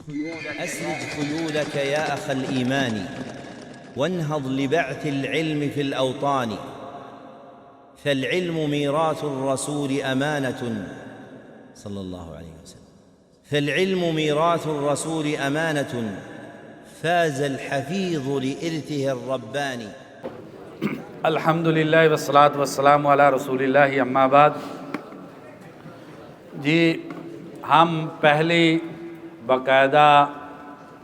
أسرج خيولك يا أخ الإيمان وانهض لبعث العلم في الأوطان، فالعلم ميراث الرسول أمانة صلى الله عليه وسلم، فالعلم ميراث الرسول أمانة فاز الحفيظ لإرثه الرباني. الحمدللہ والصلاة والسلام علی رسول اللہ اما بعد. جی ہم پہلی باقاعدہ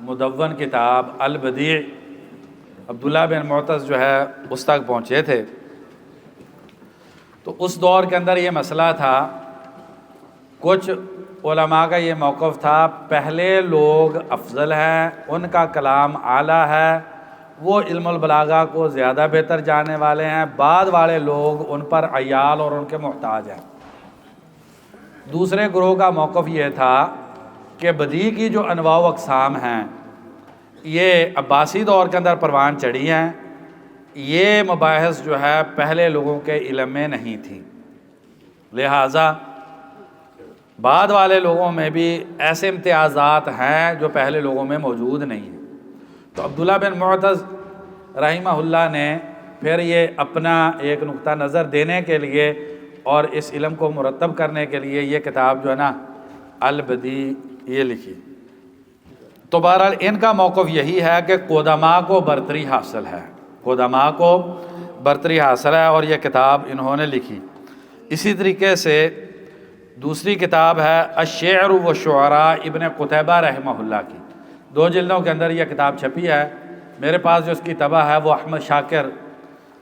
مدون کتاب البدیع عبداللہ بن معتز جو ہے اس تک پہنچے تھے. تو اس دور کے اندر یہ مسئلہ تھا، کچھ علماء کا یہ موقف تھا پہلے لوگ افضل ہیں، ان کا کلام اعلیٰ ہے، وہ علم البلاغہ کو زیادہ بہتر جاننے والے ہیں، بعد والے لوگ ان پر عیال اور ان کے محتاج ہیں. دوسرے گروہ کا موقف یہ تھا کہ بدیع کی جو انواع و اقسام ہیں یہ عباسی دور کے اندر پروان چڑھی ہیں. یہ مباحث جو ہے پہلے لوگوں کے علم میں نہیں تھی، لہٰذا بعد والے لوگوں میں بھی ایسے امتیازات ہیں جو پہلے لوگوں میں موجود نہیں ہیں. تو عبداللہ بن معتز رحمہ اللہ نے پھر یہ اپنا ایک نقطہ نظر دینے کے لیے اور اس علم کو مرتب کرنے کے لیے یہ کتاب جو ہے نا البدیع یہ لکھی. تو بہرحال ان کا موقف یہی ہے کہ قدماء کو برتری حاصل ہے، قدماء کو برتری حاصل ہے اور یہ کتاب انہوں نے لکھی. اسی طریقے سے دوسری کتاب ہے الشعر والشعراء ابن قتیبہ رحمہ اللہ کی، 2 جلدوں کے اندر یہ کتاب چھپی ہے. میرے پاس جو اس کی طبع ہے وہ احمد شاکر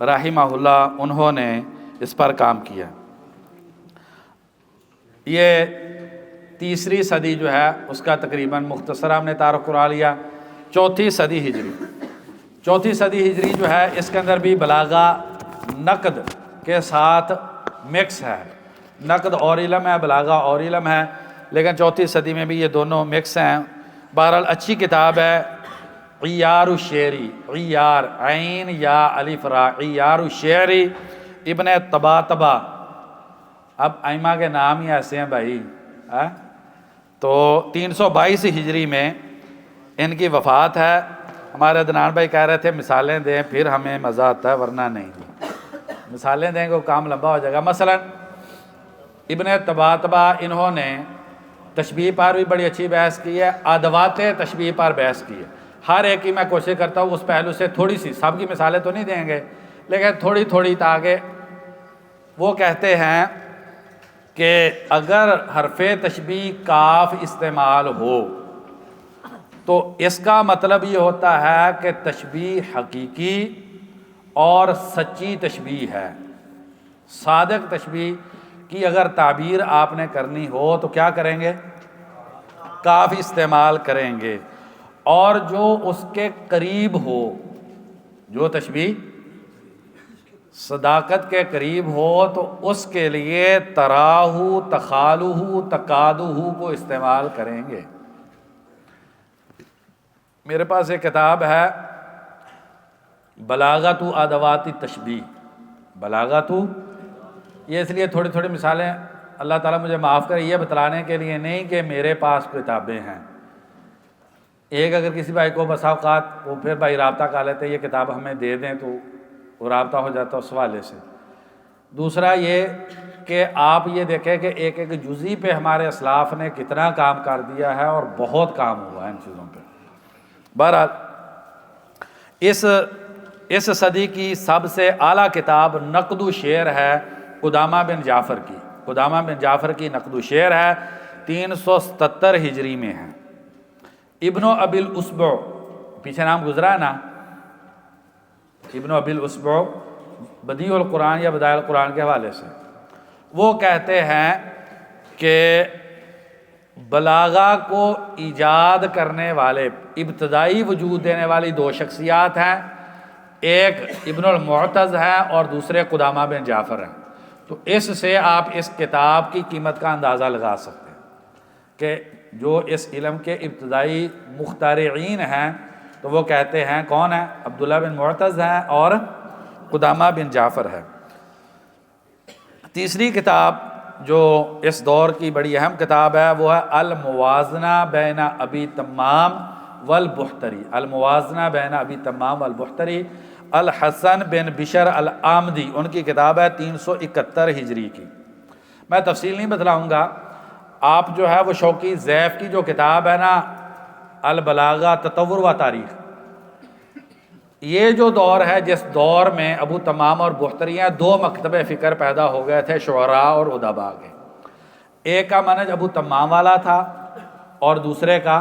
رحمہ اللہ انہوں نے اس پر کام کیا. یہ 3 صدی جو ہے اس کا تقریباً مختصر ہم نے تعارف کرا لیا. 4 صدی ہجری، 4 صدی ہجری جو ہے اس کے اندر بھی بلاغہ نقد کے ساتھ مکس ہے. نقد اور علم ہے، بلاغہ اور علم ہے، لیکن 4 صدی میں بھی یہ دونوں مکس ہیں. بہرحال اچھی کتاب ہے عیار الشعری، عیار عین یا الف را، عیار الشعری ابن طباطبہ. اب ائمہ کے نام ہی ایسے ہیں بھائی. تو 322 ہجری میں ان کی وفات ہے. ہمارے عدنان بھائی کہہ رہے تھے مثالیں دیں پھر ہمیں مزہ آتا ہے ورنہ نہیں. مثالیں دیں گے کام لمبا ہو جائے گا. مثلا ابن طباطبہ انہوں نے تشبیہ پر بھی بڑی اچھی بحث کی ہے، ادوات تشبیہ پر بحث کی ہے. ہر ایک کی میں کوشش کرتا ہوں اس پہلو سے تھوڑی سی، سب کی مثالیں تو نہیں دیں گے لیکن تھوڑی تھوڑی، تاکہ وہ کہتے ہیں کہ اگر حرف تشبیہ کاف استعمال ہو تو اس کا مطلب یہ ہوتا ہے کہ تشبیہ حقیقی اور سچی تشبیہ ہے. صادق تشبیہ کی اگر تعبیر آپ نے کرنی ہو تو کیا کریں گے؟ کاف استعمال کریں گے. اور جو اس کے قریب ہو، جو تشبیہ صداقت کے قریب ہو تو اس کے لیے تراہو، تخالوہ، تقادوہ کو استعمال کریں گے. میرے پاس ایک کتاب ہے بلاغت ادوات تشبیہ، بلاغت. یہ اس لیے تھوڑی تھوڑی مثالیں اللہ تعالیٰ مجھے معاف کرے، یہ بتلانے کے لیے نہیں کہ میرے پاس کتابیں ہیں. ایک اگر کسی بھائی کو بسا اوقات وہ پھر بھائی رابطہ کر لیتے یہ کتاب ہمیں دے دیں تو وہ رابطہ ہو جاتا اس حوالے سے. دوسرا یہ کہ آپ یہ دیکھیں کہ ایک ایک جزی پہ ہمارے اسلاف نے کتنا کام کر دیا ہے اور بہت کام ہوا ہے ان چیزوں پہ. بہرحال اس صدی کی سب سے اعلیٰ کتاب نقد و شعر ہے قدامہ بن جعفر کی. قدامہ بن جعفر کی نقد و شعر ہے، 377 ہجری میں ہے. ابن ابی الاسبع پیچھے نام گزرا ہے نا، ابن ابی الاسبع بدیع القرآن یا بدائع القرآن کے حوالے سے وہ کہتے ہیں کہ بلاغہ کو ایجاد کرنے والے، ابتدائی وجود دینے والی 2 شخصیات ہیں، ایک ابن المعتز ہے اور دوسرے قدامہ بن جعفر ہیں. تو اس سے آپ اس کتاب کی قیمت کا اندازہ لگا سکتے ہیں کہ جو اس علم کے ابتدائی مخترعین ہیں تو وہ کہتے ہیں کون ہیں؟ عبداللہ بن معتز ہیں اور قدامہ بن جعفر ہے. تیسری کتاب جو اس دور کی بڑی اہم کتاب ہے وہ ہے الموازنہ بین ابی تمام والبحتری، الموازنہ بین ابی تمام والبحتری، الحسن بن بشر العامدی، ان کی کتاب ہے 371 ہجری کی۔ میں تفصیل نہیں بتلاؤں گا، آپ جو ہے وہ شوقی ضیف کی جو کتاب ہے نا البلاغہ تطور و تاریخ، یہ جو دور ہے جس دور میں ابو تمام اور بحتریاں دو مکتب فکر پیدا ہو گئے تھے شعراء اور ادباء کے، ایک کا منہج ابو تمام والا تھا اور دوسرے کا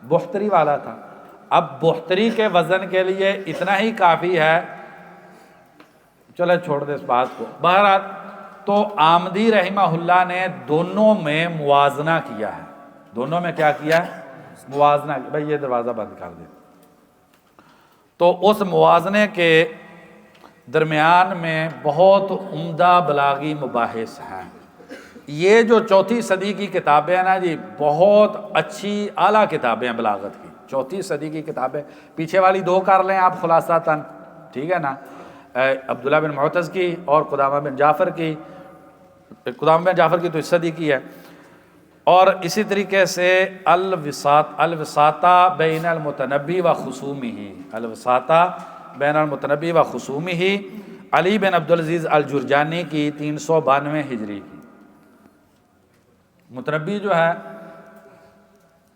بحتری والا تھا۔ اب بحتری کے وزن کے لیے اتنا ہی کافی ہے، چلے چھوڑ دے اس بات کو، بہرحال تو عامدی رحمہ اللہ نے دونوں میں موازنہ کیا ہے، دونوں میں کیا کیا ہے؟ موازنہ۔ بھائی یہ دروازہ بند کر دے۔ تو اس موازنے کے درمیان میں بہت عمدہ بلاغی مباحث ہیں۔ یہ جو چوتھی صدی کی کتابیں ہیں نا جی، بہت اچھی اعلیٰ کتابیں ہیں بلاغت کی، چوتھی صدی کی کتابیں، پیچھے والی دو کر لیں آپ خلاصتاً، ٹھیک ہے نا، عبداللہ بن معتز کی اور قدامہ بن جعفر کی، قدامہ بن جعفر کی تو اس صدی کی ہے، اور اسی طریقے سے الوساطہ بین المتنبی و خصومہ، الوساطہ بین المتنبی و خصومہ، علی بن عبدالعزیز الجرجانی کی 392 ہجری کی۔ متنبی جو ہے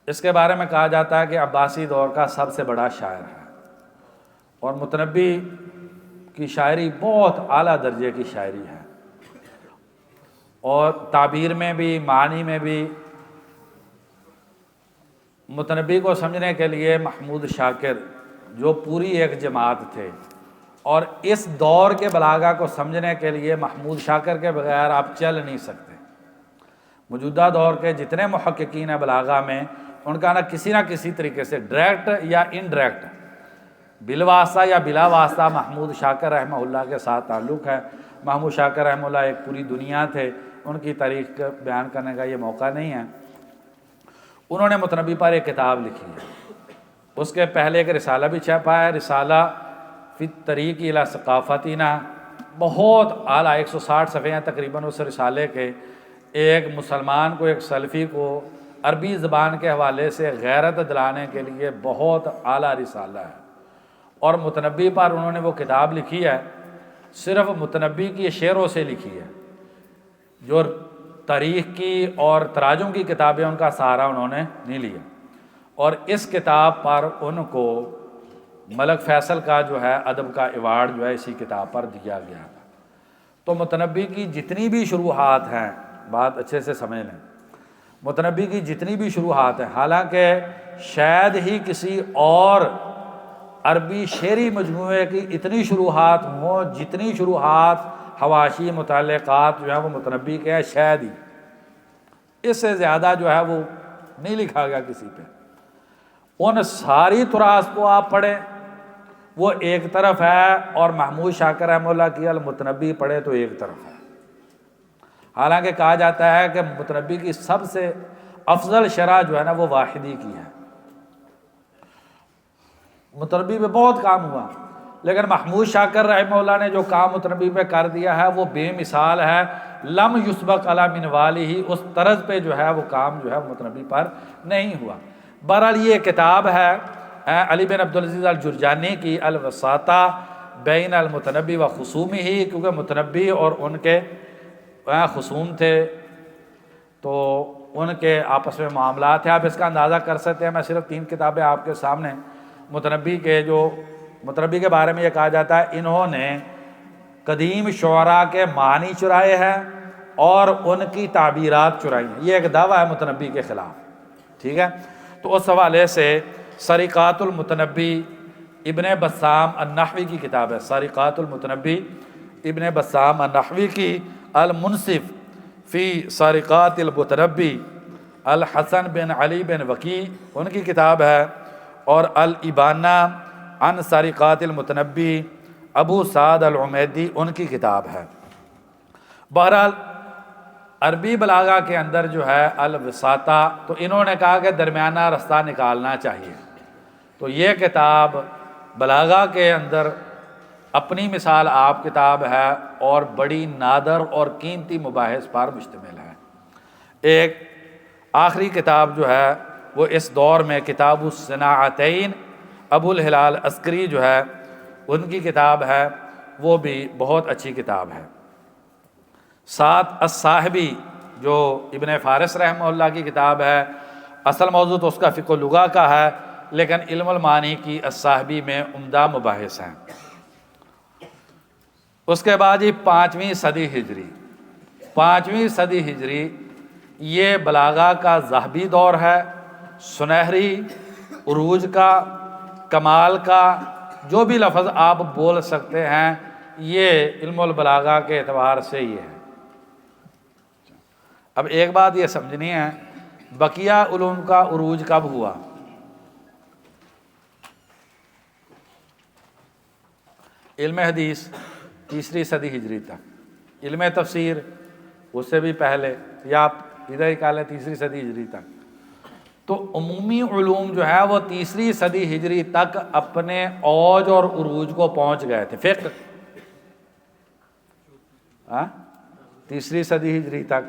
اس کے بارے میں کہا جاتا ہے کہ عباسی دور کا سب سے بڑا شاعر ہے، اور متنبی کی شاعری بہت اعلیٰ درجے کی شاعری ہے، اور تعبیر میں بھی معنی میں بھی۔ متنبی کو سمجھنے کے لیے محمود شاکر جو پوری ایک جماعت تھے، اور اس دور کے بلاغہ کو سمجھنے کے لیے محمود شاکر کے بغیر آپ چل نہیں سکتے۔ موجودہ دور کے جتنے محققین ہیں بلاغہ میں، ان کا کسی نہ کسی طریقے سے ڈائریکٹ یا انڈائریکٹ، بالواسطہ یا بلا واسطہ محمود شاکر رحمہ اللہ کے ساتھ تعلق ہے۔ محمود شاکر رحمہ اللہ ایک پوری دنیا تھے، ان کی تاریخ بیان کرنے کا یہ موقع نہیں ہے۔ انہوں نے متنبی پر ایک کتاب لکھی ہے، اس کے پہلے ایک رسالہ بھی چھپا ہے، رسالہ فی الطریق الی ثقافتنا، بہت اعلیٰ 160 صفحے ہیں تقریباً اس رسالے کے۔ ایک مسلمان کو، ایک سلفی کو عربی زبان کے حوالے سے غیرت دلانے کے لیے بہت اعلیٰ رسالہ ہے، اور متنبی پر انہوں نے وہ کتاب لکھی ہے، صرف متنبی کی شعروں سے لکھی ہے، جو تاریخ کی اور تراجم کی کتابیں ان کا سہارا انہوں نے نہیں لیا، اور اس کتاب پر ان کو ملک فیصل کا جو ہے ادب کا ایوارڈ جو ہے اسی کتاب پر دیا گیا تھا۔ تو متنبی کی جتنی بھی شروحات ہیں، بات اچھے سے سمجھ لیں، متنبی کی جتنی بھی شروحات ہیں، حالانکہ شاید ہی کسی اور عربی شعری مجموعے کی اتنی شروحات ہوں جتنی شروحات حواشی متعلقات جو ہیں وہ متنبی کے ہیں، شاید ہی اس سے زیادہ جو ہے وہ نہیں لکھا گیا کسی پہ۔ ان ساری تراث کو آپ پڑھیں وہ ایک طرف ہے، اور محمود شاکر رحمہ اللہ کی المتنبی پڑھے تو ایک طرف ہے۔ حالانکہ کہا جاتا ہے کہ متنبی کی سب سے افضل شرح جو ہے نا وہ واحدی کی ہے۔ متنبی پہ بہت کام ہوا، لیکن محمود شاکر رحمہ اللہ نے جو کام متنبی پہ کر دیا ہے وہ بے مثال ہے، لم یسبق علی منوالی ہی، اس طرز پہ جو ہے وہ کام جو ہے متنبی پر نہیں ہوا۔ بہرحال یہ کتاب ہے علی بن عبدالعزیز الجرجانی کی الوساطہ بین المتنبی و خصومہ، کیونکہ متنبی اور ان کے خصوم تھے تو ان کے آپس میں معاملات ہیں۔ آپ اس کا اندازہ کر سکتے ہیں، میں صرف 3 کتابیں آپ کے سامنے متنبی کے بارے میں یہ کہا جاتا ہے انہوں نے قدیم شعراء کے معنی چرائے ہیں اور ان کی تعبیرات چرائی ہیں، یہ ایک دعویٰ ہے متنبی کے خلاف، ٹھیک ہے۔ تو اس حوالے سے سرقات المتنبی ابن بسام النحوی کی کتاب ہے، سرقات المتنبی ابن بسام النحوی کی، المنصف فی سرقات المتنبی الحسن بن علی بن وکی ان کی کتاب ہے، اور الابانہ عن سرقات المتنبی ابو سعد العمیدی ان کی کتاب ہے۔ بہرحال عربی بلاغہ کے اندر جو ہے الوساطہ، تو انہوں نے کہا کہ درمیانہ رستہ نکالنا چاہیے، تو یہ کتاب بلاغہ کے اندر اپنی مثال آپ کتاب ہے اور بڑی نادر اور قیمتی مباحث پر مشتمل ہے۔ ایک آخری کتاب جو ہے وہ اس دور میں کتاب الصناعتین ابو الہلال عسکری جو ہے ان کی کتاب ہے، وہ بھی بہت اچھی کتاب ہے۔ ساتھ الصاحبی جو ابن فارس رحمہ اللہ کی کتاب ہے، اصل موضوع تو اس کا فقہ لغہ کا ہے، لیکن علم المعانی کی الصاحبی میں عمدہ مباحث ہیں۔ اس کے بعد یہ 5ویں صدی ہجری، 5ویں صدی ہجری یہ بلاغہ کا ذہبی دور ہے، سنہری، عروج کا، کمال کا، جو بھی لفظ آپ بول سکتے ہیں یہ علم البلاغہ کے اعتبار سے یہ ہے۔ اب ایک بات یہ سمجھنی ہے، بقیہ علوم کا عروج کب ہوا؟ علم حدیث 3 صدی ہجری تک، علم تفسیر اس سے بھی پہلے، یا آپ ادھر ہی کہہ لیں 3 صدی ہجری تک۔ تو عمومی علوم جو ہے وہ 3 صدی ہجری تک اپنے اوج اور عروج کو پہنچ گئے تھے۔ فقہ 3 صدی ہجری تک،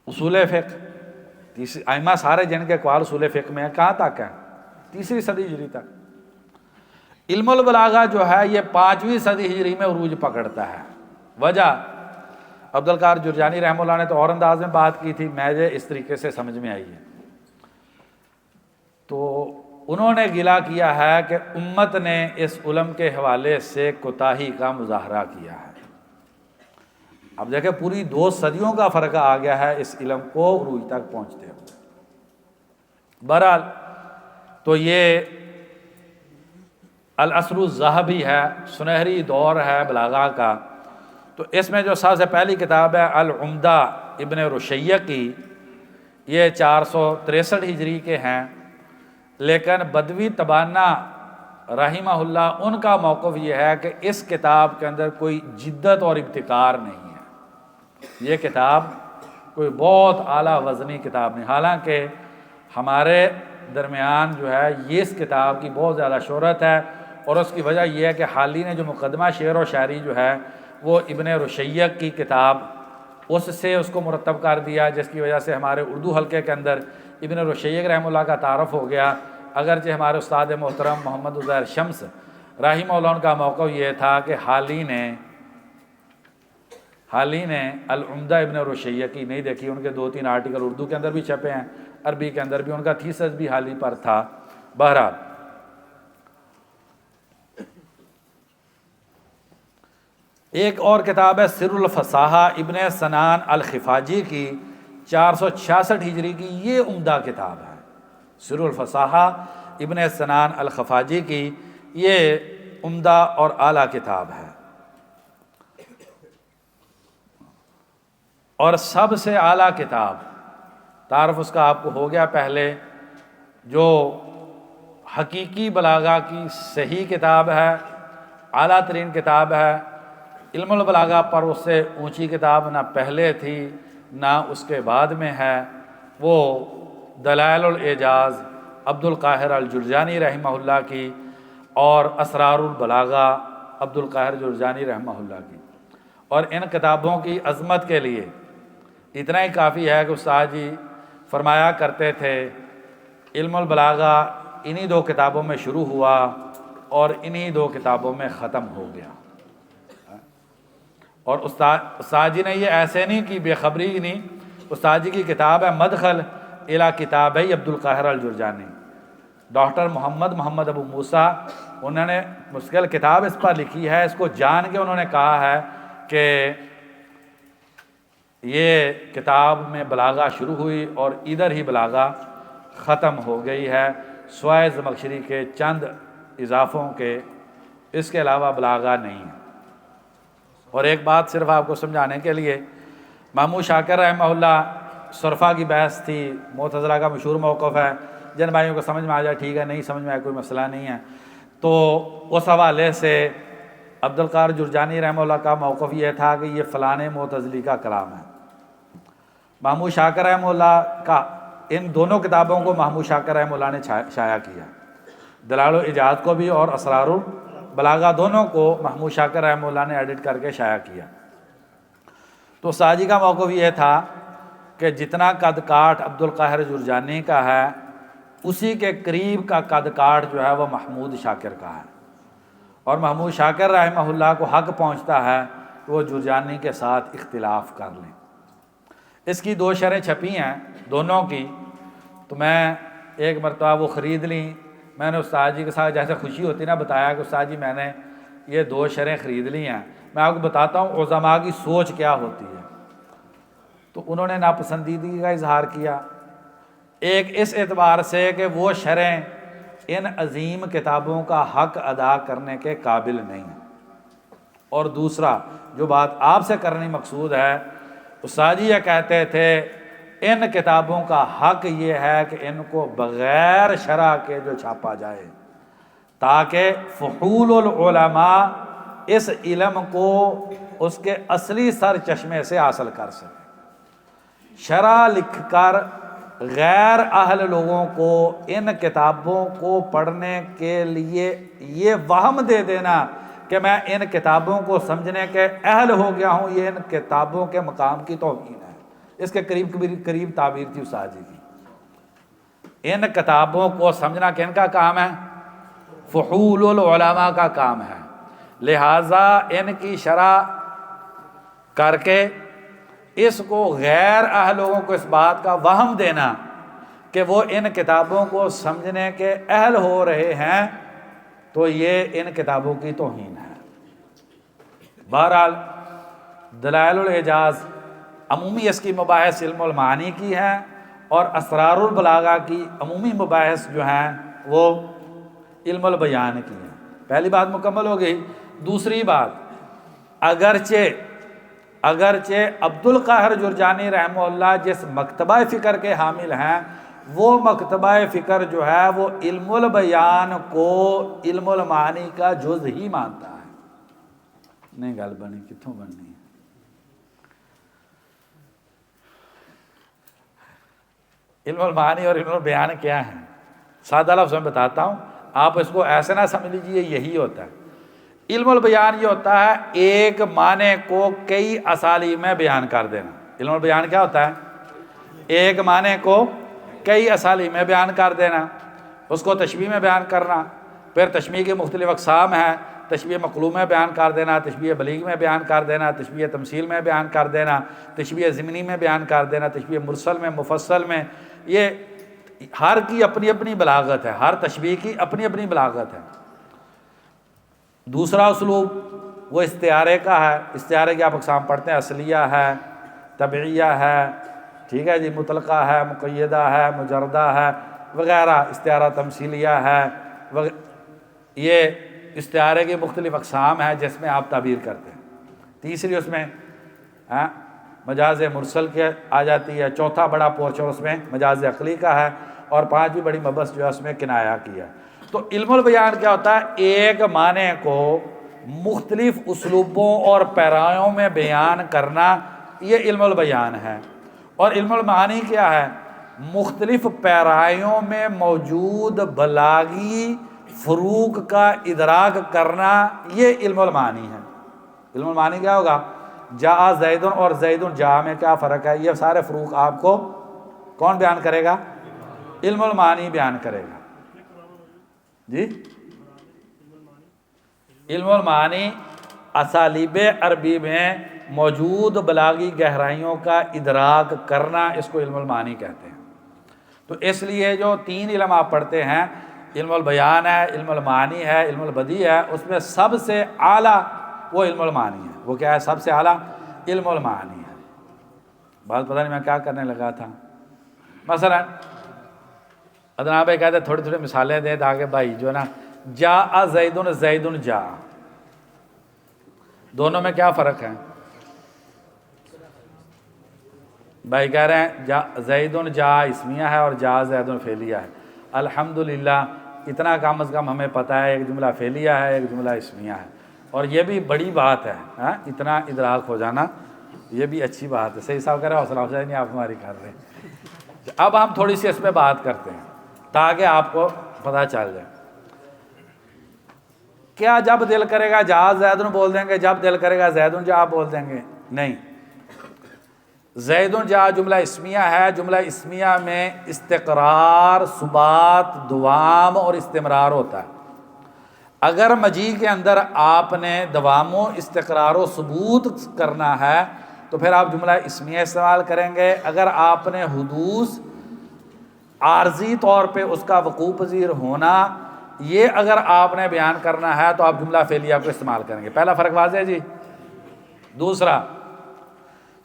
اصول فقہ ائمہ سارے جن کے اقوال اصول فقہ میں ہیں کہاں تک ہیں؟ 3 صدی ہجری تک۔ علم البلاغہ جو ہے یہ 5ویں صدی ہجری میں عروج پکڑتا ہے۔ وجہ عبد القاہر جرجانی رحمہ اللہ نے تو اور انداز میں بات کی تھی، مجھے اس طریقے سے سمجھ میں آئی ہے۔ تو انہوں نے گلہ کیا ہے کہ امت نے اس علم کے حوالے سے کوتاہی کا مظاہرہ کیا ہے۔ اب دیکھیں پوری 2 صدیوں کا فرق آ گیا ہے اس علم کو عروج تک پہنچتے ہوئے۔ بہرحال تو یہ العصر الذہبی ہے، سنہری دور ہے بلاغہ کا۔ تو اس میں جو سب سے پہلی کتاب ہے العمدہ ابن رشیہ کی، یہ 463 ہجری کے ہیں، لیکن بدوی تبانہ رحمہ اللہ ان کا موقف یہ ہے کہ اس کتاب کے اندر کوئی جدت اور ابتکار نہیں ہے، یہ کتاب کوئی بہت اعلیٰ وزنی کتاب نہیں۔ حالانکہ ہمارے درمیان جو ہے یہ اس کتاب کی بہت زیادہ شہرت ہے، اور اس کی وجہ یہ ہے کہ حالی نے جو مقدمہ شعر و شاعری جو ہے وہ ابن رشیہ کی کتاب اس سے اس کو مرتب کر دیا، جس کی وجہ سے ہمارے اردو حلقے کے اندر ابن رشیہ رحمہ اللہ کا تعارف ہو گیا۔ اگرچہ ہمارے استاد محترم محمد عزیر شمس رحمہ اللہ کا موقع یہ تھا کہ حالی نے العمدہ ابن رشیہ کی نہیں دیکھی، ان کے 2-3 آرٹیکل اردو کے اندر بھی چھپے ہیں، عربی کے اندر بھی، ان کا تھیسس بھی حالی پر تھا۔ بہرحال ایک اور کتاب ہے سر الفصاحہ ابن سنان الخفاجی کی، 466 ہجری کی، یہ عمدہ کتاب ہے۔ سر الفصاحہ ابن سنان الخفاجی کی یہ عمدہ اور اعلیٰ کتاب ہے، اور سب سے اعلیٰ کتاب، تعارف اس کا آپ کو ہو گیا پہلے، جو حقیقی بلاغہ کی صحیح کتاب ہے، اعلیٰ ترین کتاب ہے۔ علم البلاغہ پر اس سے اونچی کتاب نہ پہلے تھی نہ اس کے بعد میں ہے، وہ دلائل الاعجاز عبد القاہر الجرجانی رحمہ اللہ کی، اور اسرار البلاغہ عبد القاہر جرجانی رحمہ اللہ کی۔ اور ان کتابوں کی عظمت کے لیے اتنا ہی کافی ہے کہ استاد جی فرمایا کرتے تھے علم البلاغہ انہی 2 کتابوں میں شروع ہوا اور انہی 2 کتابوں میں ختم ہو گیا۔ اور استاد جی نے یہ ایسے نہیں کہ بے خبری نہیں، استاد جی کی کتاب ہے مدخل الی کتابی عبد القاہر الجرجانی، ڈاکٹر محمد ابو موسیٰ، انہوں نے مشکل کتاب اس پر لکھی ہے، اس کو جان کے انہوں نے کہا ہے کہ یہ کتاب میں بلاغہ شروع ہوئی اور ادھر ہی بلاغہ ختم ہو گئی ہے، سوائے زمخشری کے چند اضافوں کے، اس کے علاوہ بلاغہ نہیں ہے۔ اور ایک بات صرف آپ کو سمجھانے کے لیے، محمود شاکر رحمہ اللہ صرفہ کی بحث تھی، معتزلہ کا مشہور موقف ہے، جن بھائیوں کو سمجھ میں آ جائے ٹھیک ہے، نہیں سمجھ میں آئے کوئی مسئلہ نہیں ہے۔ تو اس حوالے سے عبد القاہر جرجانی رحمہ اللہ کا موقف یہ تھا کہ یہ فلاں معتزلی کا کلام ہے۔ محمود شاکر رحمہ اللہ کا ان دونوں کتابوں کو محمود شاکر رحمہ اللہ نے شائع کیا، دلائل الاعجاز کو بھی اور اسرار بلاغہ دونوں کو محمود شاکر رحمہ اللہ نے ایڈٹ کر کے شائع کیا۔ تو استاد جی کا موقف یہ تھا کہ جتنا قد کاٹ عبدالقاہر جرجانی کا ہے اسی کے قریب کا قد کاٹ جو ہے وہ محمود شاکر کا ہے، اور محمود شاکر رحمہ اللہ کو حق پہنچتا ہے کہ وہ جرجانی کے ساتھ اختلاف کر لیں۔ اس کی 2 شرح چھپی ہیں دونوں کی، تو میں ایک مرتبہ وہ خرید لیں۔ میں نے استاد جی کے ساتھ جیسے خوشی ہوتی نا بتایا کہ استاد جی میں نے یہ 2 شرح خرید لی ہیں، میں آپ کو بتاتا ہوں علماء کی سوچ کیا ہوتی ہے۔ تو انہوں نے ناپسندیدگی کا اظہار کیا، ایک اس اعتبار سے کہ وہ شرح ان عظیم کتابوں کا حق ادا کرنے کے قابل نہیں، اور دوسرا جو بات آپ سے کرنی مقصود ہے، استاد جی یہ کہتے تھے ان کتابوں کا حق یہ ہے کہ ان کو بغیر شرح کے جو چھاپا جائے تاکہ فحول العلماء اس علم کو اس کے اصلی سر چشمے سے حاصل کر سکے۔ شرح لکھ کر غیر اہل لوگوں کو ان کتابوں کو پڑھنے کے لیے یہ وہم دے دینا کہ میں ان کتابوں کو سمجھنے کے اہل ہو گیا ہوں، یہ ان کتابوں کے مقام کی توہین ہے۔ اس کے قریب تعبیر تھی استاد جی کی۔ ان کتابوں کو سمجھنا کن کا کام ہے؟ فحول العلماء کا کام ہے، لہٰذا ان کی شرح کر کے اس کو غیر اہل لوگوں کو اس بات کا وہم دینا کہ وہ ان کتابوں کو سمجھنے کے اہل ہو رہے ہیں تو یہ ان کتابوں کی توہین ہے۔ بہرحال دلائل الاعجاز عمومی اس کی مباحث علم المعانی کی ہیں، اور اسرار البلاغہ کی عمومی مباحث جو ہیں وہ علم البیان کی ہیں۔ پہلی بات مکمل ہو گئی۔ دوسری بات، اگرچہ عبدالقاہر جرجانی رحمہ اللہ جس مکتبہ فکر کے حامل ہیں، وہ مکتبہ فکر جو ہے وہ علم البیان کو علم المعانی کا جز ہی مانتا ہے۔ نہیں گل بنی کتوں بننی ہے؟ علم المعانی اور علم البیان کیا ہے؟ سادہ لفظ میں بتاتا ہوں، آپ اس کو ایسے نہ سمجھ لیجیے یہی ہوتا ہے۔ علم البیان یہ ہوتا ہے ایک معنی کو کئی اسالیب میں بیان کر دینا۔ علم البیان کیا ہوتا ہے؟ ایک معنی کو کئی اسالیب میں بیان کر دینا، اس کو تشبیہ میں بیان کرنا، پھر تشبیہ کی مختلف اقسام ہیں، تشبیہ مقلوب میں بیان کر دینا، تشبیہ بلیغ میں بیان کر دینا، تشبیہ تمثیل میں بیان کر دینا، تشبیہ ضمنی میں بیان کر دینا، تشبیہ مرسل میں، مفصل میں۔ یہ ہر کی اپنی اپنی بلاغت ہے، ہر تشبیہ کی اپنی اپنی بلاغت ہے۔ دوسرا اسلوب وہ استعارے کا ہے۔ استعارے کی آپ اقسام پڑھتے ہیں، اصلیہ ہے، طبعیہ ہے، ٹھیک ہے جی، مطلقہ ہے، مقیدہ ہے، مجردہ ہے وغیرہ، استعارہ تمثیلیہ ہے۔ یہ استعارے کی مختلف اقسام ہیں جس میں آپ تعبیر کرتے ہیں۔ تیسری اس میں مجاز مرسل کے آ جاتی ہے۔ چوتھا بڑا پورشن اس میں مجاز عقلی کا ہے، اور 5ویں بڑی مبحث جو ہے اس میں کنایہ کی ہے۔ تو علم البیان کیا ہوتا ہے؟ ایک معنی کو مختلف اسلوبوں اور پیرایوں میں بیان کرنا، یہ علم البیان ہے۔ اور علم المعانی کیا ہے؟ مختلف پیرایوں میں موجود بلاغی فروق کا ادراک کرنا، یہ علم المعانی ہے۔ علم المعانی کیا ہوگا؟ جاء زید اور زید جاء میں کیا فرق ہے؟ یہ سارے فروق آپ کو کون بیان کرے گا؟ علم المعانی بیان کرے گا جی۔ علم المعانی اسالیب عربی میں موجود بلاغی گہرائیوں کا ادراک کرنا، اس کو علم المعانی کہتے ہیں۔ تو اس لیے جو 3 علم آپ پڑھتے ہیں، علم البیان ہے، علم المعانی ہے، علم البدیع ہے، اس میں سب سے اعلیٰ وہ علم المعانی ہے۔ وہ کیا ہے؟ سب سے اعلیٰ علم المعانی ہے۔ بات پتہ نہیں میں کیا کرنے لگا تھا۔ مثلا ادنان بھائی کہتے ہیں تھوڑی تھوڑی مثالیں دیں تاکہ بھائی جو ہے نا، جاء زیدن زیدن جاء، دونوں میں کیا فرق ہے؟ بھائی کہہ رہے ہیں زیدن جاء اسمیہ ہے اور جاء زیدن فعلیہ ہے۔ الحمدللہ اتنا کم از کم ہمیں پتہ ہے، ایک جملہ فعلیہ ہے، ایک جملہ اسمیہ ہے، اور یہ بھی بڑی بات ہے۔ اتنا ادراک ہو جانا یہ بھی اچھی بات ہے۔ صحیح صاحب کہہ رہے ہیں حوصلہ افزائی نہیں آپ ہماری کر رہے ہیں۔ اب ہم تھوڑی سی اس پہ بات کرتے ہیں تاکہ آپ کو پتہ چل جائے کیا جب دل کرے گا جا زیدن بول دیں گے، جب دل کرے گا زیدن جا بول دیں گے؟ نہیں، زیدن جا جملہ اسمیہ ہے، جملہ اسمیہ میں استقرار، ثبات، دوام اور استمرار ہوتا ہے۔ اگر مجیء کے اندر آپ نے دوام و استقرار و ثبوت کرنا ہے تو پھر آپ جملہ اسمیہ استعمال کریں گے۔ اگر آپ نے حدوث، عارضی طور پہ اس کا وقوع پذیر ہونا، یہ اگر آپ نے بیان کرنا ہے تو آپ جملہ فعلیہ کو استعمال کریں گے۔ پہلا فرق واضح ہے جی۔ دوسرا،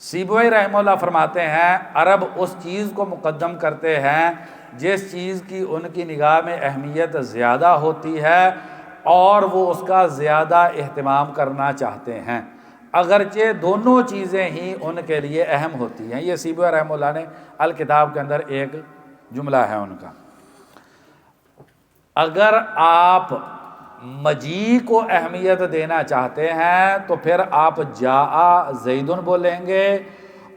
سیبوئی رحمہ اللہ فرماتے ہیں عرب اس چیز کو مقدم کرتے ہیں جس چیز کی ان کی نگاہ میں اہمیت زیادہ ہوتی ہے اور وہ اس کا زیادہ اہتمام کرنا چاہتے ہیں، اگرچہ دونوں چیزیں ہی ان کے لیے اہم ہوتی ہیں۔ یہ سیبوئی رحمہ اللہ نے الکتاب کے اندر ایک جملہ ہے ان کا۔ اگر آپ مجیء کو اہمیت دینا چاہتے ہیں تو پھر آپ جاء زیدن بولیں گے،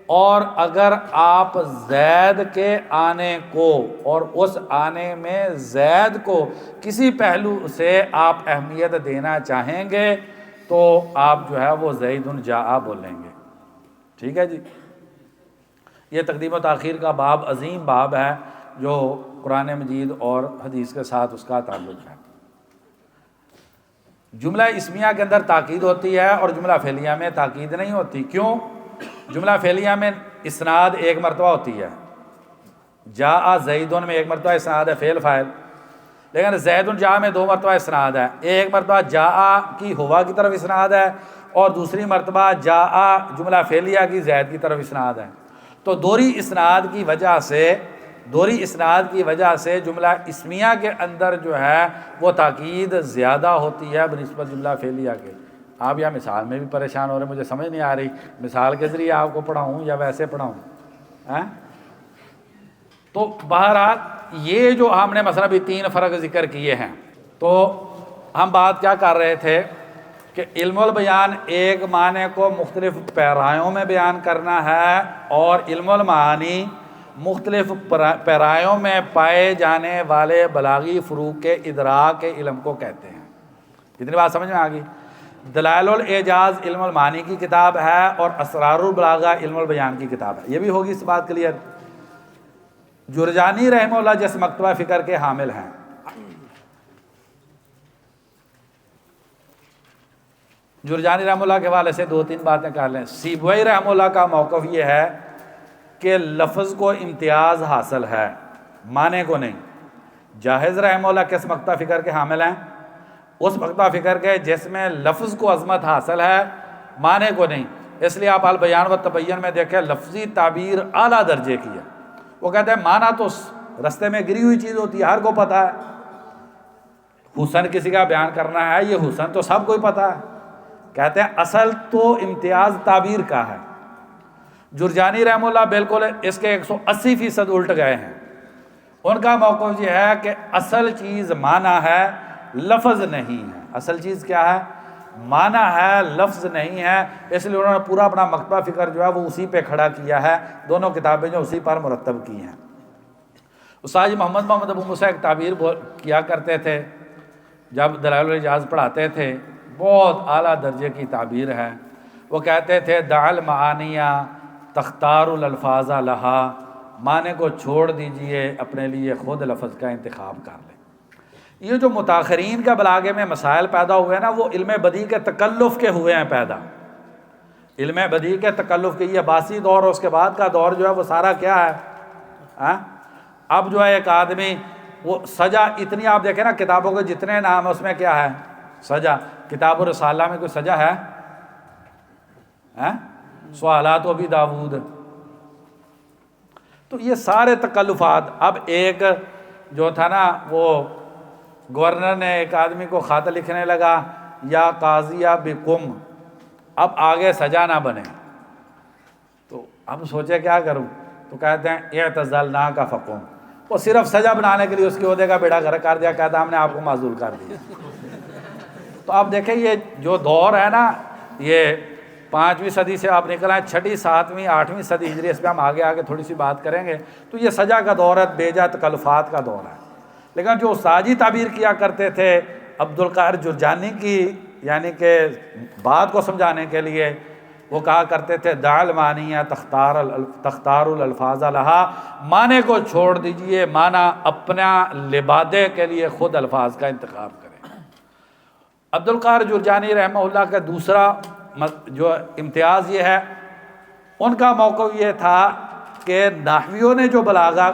اور اگر آپ زید کے آنے کو اور اس آنے میں زید کو کسی پہلو سے آپ اہمیت دینا چاہیں گے تو آپ جو ہے وہ زیدن جاء بولیں گے۔ ٹھیک ہے جی۔ یہ تقدیم و تاخیر کا باب عظیم باب ہے جو قرآن مجید اور حدیث کے ساتھ اس کا تعلق ہے۔ جملہ اسمیہ کے اندر تاکید ہوتی ہے اور جملہ فعلیہ میں تاکید نہیں ہوتی۔ کیوں؟ جملہ فعلیہ میں اسناد ایک مرتبہ ہوتی ہے، جاء زیدن میں ایک مرتبہ اسناد ہے فعل فاعل، لیکن زیدن جاء میں 2 مرتبہ اسناد ہے۔ ایک مرتبہ جاء کی ہوا کی طرف اسناد ہے اور دوسری مرتبہ جاء جملہ فعلیہ کی زید کی طرف اسناد ہے۔ تو دوہری اسناد کی وجہ سے جملہ اسمیہ کے اندر جو ہے وہ تاکید زیادہ ہوتی ہے بنسبت جملہ فعلیہ کے۔ آپ یا مثال میں بھی پریشان ہو رہے ہیں، مجھے سمجھ نہیں آ رہی مثال کے ذریعے آپ کو پڑھاؤں یا ویسے پڑھاؤں؟ تو بہرحال یہ جو ہم نے مثلا بھی 3 فرق ذکر کیے ہیں، تو ہم بات کیا کر رہے تھے کہ علم البیان ایک معنی کو مختلف پیرایوں میں بیان کرنا ہے، اور علم المعانی مختلف پیرایوں میں پائے جانے والے بلاغی فروق کے ادراک کے علم کو کہتے ہیں۔ کتنی بات سمجھ میں آ گئی؟ دلائل الاعجاز علم المعانی کی کتاب ہے اور اسرار البلاغہ علم البیان کی کتاب ہے۔ یہ بھی ہوگی اس بات کلیئر۔ جرجانی رحمہ اللہ جس مکتبہ فکر کے حامل ہیں، جرجانی رحمہ اللہ کے حوالے سے 2-3 باتیں کر لیں۔ سیبوئی رحمہ اللہ کا موقف یہ ہے کہ لفظ کو امتیاز حاصل ہے، معنی کو نہیں۔ جاہز رحمہ اللہ کس مکتبہ فکر کے حامل ہیں؟ اس مکتبہ فکر کے جس میں لفظ کو عظمت حاصل ہے، معنی کو نہیں۔ اس لیے آپ البیان و تبین میں دیکھیں لفظی تعبیر اعلیٰ درجے کی ہے۔ وہ کہتے ہیں معنی تو رستے میں گری ہوئی چیز ہوتی ہے، ہر کو پتہ ہے۔ حسن کسی کا بیان کرنا ہے، یہ حسن تو سب کو ہی پتہ ہے۔ کہتے ہیں اصل تو امتیاز تعبیر کا ہے۔ جرجانی رحمہ اللہ بالکل اس کے 180% الٹ گئے ہیں۔ ان کا موقف یہ ہے کہ اصل چیز معنی ہے، لفظ نہیں ہے۔ اصل چیز کیا ہے؟ معنی ہے، لفظ نہیں ہے۔ اس لیے انہوں نے پورا اپنا مکتبہ فکر جو ہے وہ اسی پہ کھڑا کیا ہے، دونوں کتابیں جو اسی پر مرتب کی ہیں۔ استاد محمد ابو موسیٰ ایک تعبیر کیا کرتے تھے جب دلائل الاعجاز پڑھاتے تھے، بہت اعلیٰ درجے کی تعبیر ہے۔ وہ کہتے تھے دع المعانیہ تختار الالفاظ لہا، معنی کو چھوڑ دیجئے، اپنے لیے خود لفظ کا انتخاب کر لیں۔ یہ جو متاخرین کا بلاغے میں مسائل پیدا ہوئے ہیں نا، وہ علم بدیع کے تکلف کے ہوئے ہیں پیدا۔ علم بدیع کے تکلف کے، یہ عباسی دور اور اس کے بعد کا دور جو ہے وہ سارا کیا ہے؟ اب جو ہے ایک آدمی وہ سجا اتنی، آپ دیکھیں نا کتابوں کے جتنے نام ہیں اس میں کیا ہے؟ سجا۔ کتاب الرسالہ میں کوئی سجا ہے؟ سوالات و ابی داود۔ تو یہ سارے تکلفات۔ اب ایک جو تھا نا وہ گورنر نے ایک آدمی کو خط لکھنے لگا، یا قاضیہ بکم، اب آگے سجا نہ بنے، تو اب سوچے کیا کروں، تو کہتے ہیں اعتزلنا کا فقم، وہ صرف سجا بنانے کے لیے اس کے عہدے کا بیڑا غرق کر دیا، کہتا ہم نے آپ کو معزول کر دیا۔ تو آپ دیکھیں یہ جو دور ہے نا، یہ 5ویں صدی سے آپ نکل آئے، 6ٹھی 7ویں 8ویں صدی ہجری، اس پہ ہم آگے تھوڑی سی بات کریں گے۔ تو یہ سجا کا دور ہے، بیجا تکلفات کا دور ہے۔ لیکن جو استاذی تعبیر کیا کرتے تھے عبد القاہر جرجانی کی یعنی کہ بات کو سمجھانے کے لیے وہ کہا کرتے تھے دع المانیہ تختار الالفاظ لہا، معنی کو چھوڑ دیجئے، معنی اپنا لبادے کے لیے خود الفاظ کا انتخاب کریں۔ عبد القاہر جرجانی رحمہ اللہ کا دوسرا جو امتیاز یہ ہے، ان کا موقف یہ تھا کہ نحویوں نے جو بلاغہ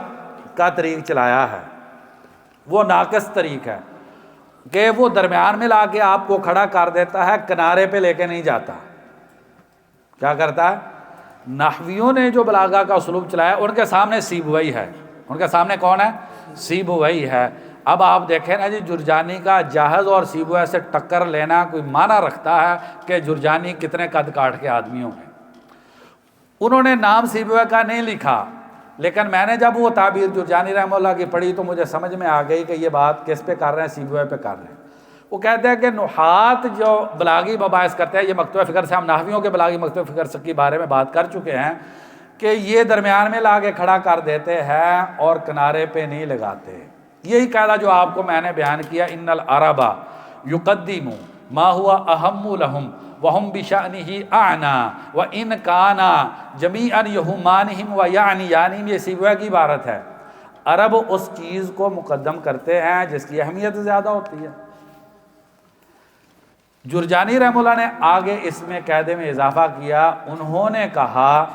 کا طریق چلایا ہے وہ ناقص طریق ہے کہ وہ درمیان میں لا کے آپ کو کھڑا کر دیتا ہے، کنارے پہ لے کے نہیں جاتا۔ کیا کرتا ہے؟ نحویوں نے جو بلاغہ کا اسلوب چلایا ان کے سامنے سیبوئی ہے، ان کے سامنے کون ہے؟ سیبوئی ہے۔ اب آپ دیکھیں نا جی، جرجانی کا جاہز اور سیبوئی سے ٹکر لینا کوئی معنی رکھتا ہے کہ جرجانی کتنے قد کاٹ کے آدمیوں میں؟ انہوں نے نام سیبوئی کا نہیں لکھا، لیکن میں نے جب وہ تعبیر جرجانی رحمہ اللہ کی پڑھی تو مجھے سمجھ میں آ گئی کہ یہ بات کس پہ کر رہے ہیں؟ سیبوئی پہ کر رہے ہیں۔ وہ کہتے ہیں کہ نحات جو بلاغی مباحث کرتے ہیں، یہ مکتوب فکر سے ہم نحویوں کے بلاغی مکتوب فکر کے بارے میں بات کر چکے ہیں کہ یہ درمیان میں لا کے کھڑا کر دیتے ہیں اور کنارے پہ نہیں لگاتے۔ یہی قاعدہ جو آپ کو میں نے بیان کیا، ان العرب یقدموا ما هو اہم لهم وهم بشأنه اعنا وان كان جميعا يهمانهم ويعنيانهم، یہ سیبوئی کی عبارت ہے۔ عرب اس چیز کو مقدم کرتے ہیں جس کی اہمیت زیادہ ہوتی ہے۔ جرجانی رحمہ اللہ نے آگے اس میں قاعدے میں اضافہ کیا، انہوں نے کہا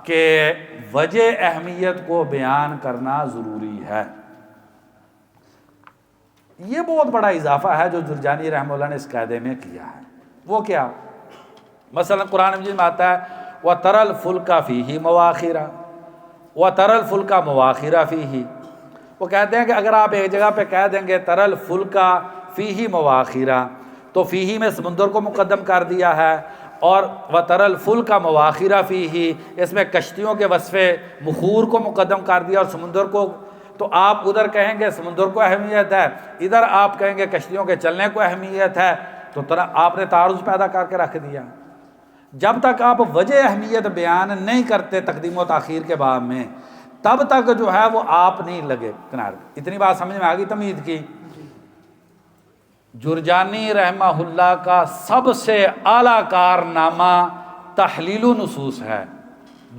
کہ وجہ اہمیت کو بیان کرنا ضروری ہے۔ یہ بہت بڑا اضافہ ہے جو جرجانی رحمہ اللہ نے اس قاعدے میں کیا ہے۔ وہ کیا؟ مثلا قرآن مجید میں آتا ہے وَتَرَى الْفُلْكَ فِيهِ مَوَاخِرَ وَتَرَى الْفُلْكَ مَوَاخِرَ فِيهِ، وہ کہتے ہیں کہ اگر آپ ایک جگہ پہ کہہ دیں گے تَرَى الْفُلْكَ فِيهِ مَوَاخِرَ تو فیہی میں سمندر کو مقدم کر دیا ہے، اور وَتَرَى الْفُلْكَ مَوَاخِرَ فِيهِ اس میں کشتیوں کے وصف مخور کو مقدم کر دیا اور سمندر کو، تو آپ ادھر کہیں گے سمندر کو اہمیت ہے، ادھر آپ کہیں گے کشتیوں کے چلنے کو اہمیت ہے، تو آپ نے تعارض پیدا کر کے رکھ دیا۔ جب تک آپ وجہ اہمیت بیان نہیں کرتے تقدیم و تاخیر کے باب میں، تب تک جو ہے وہ آپ نہیں لگے کنارے۔ اتنی بات سمجھ میں آ گئی تمہید کی؟ جرجانی رحمہ اللہ کا سب سے اعلیٰ کارنامہ تحلیل النصوص ہے۔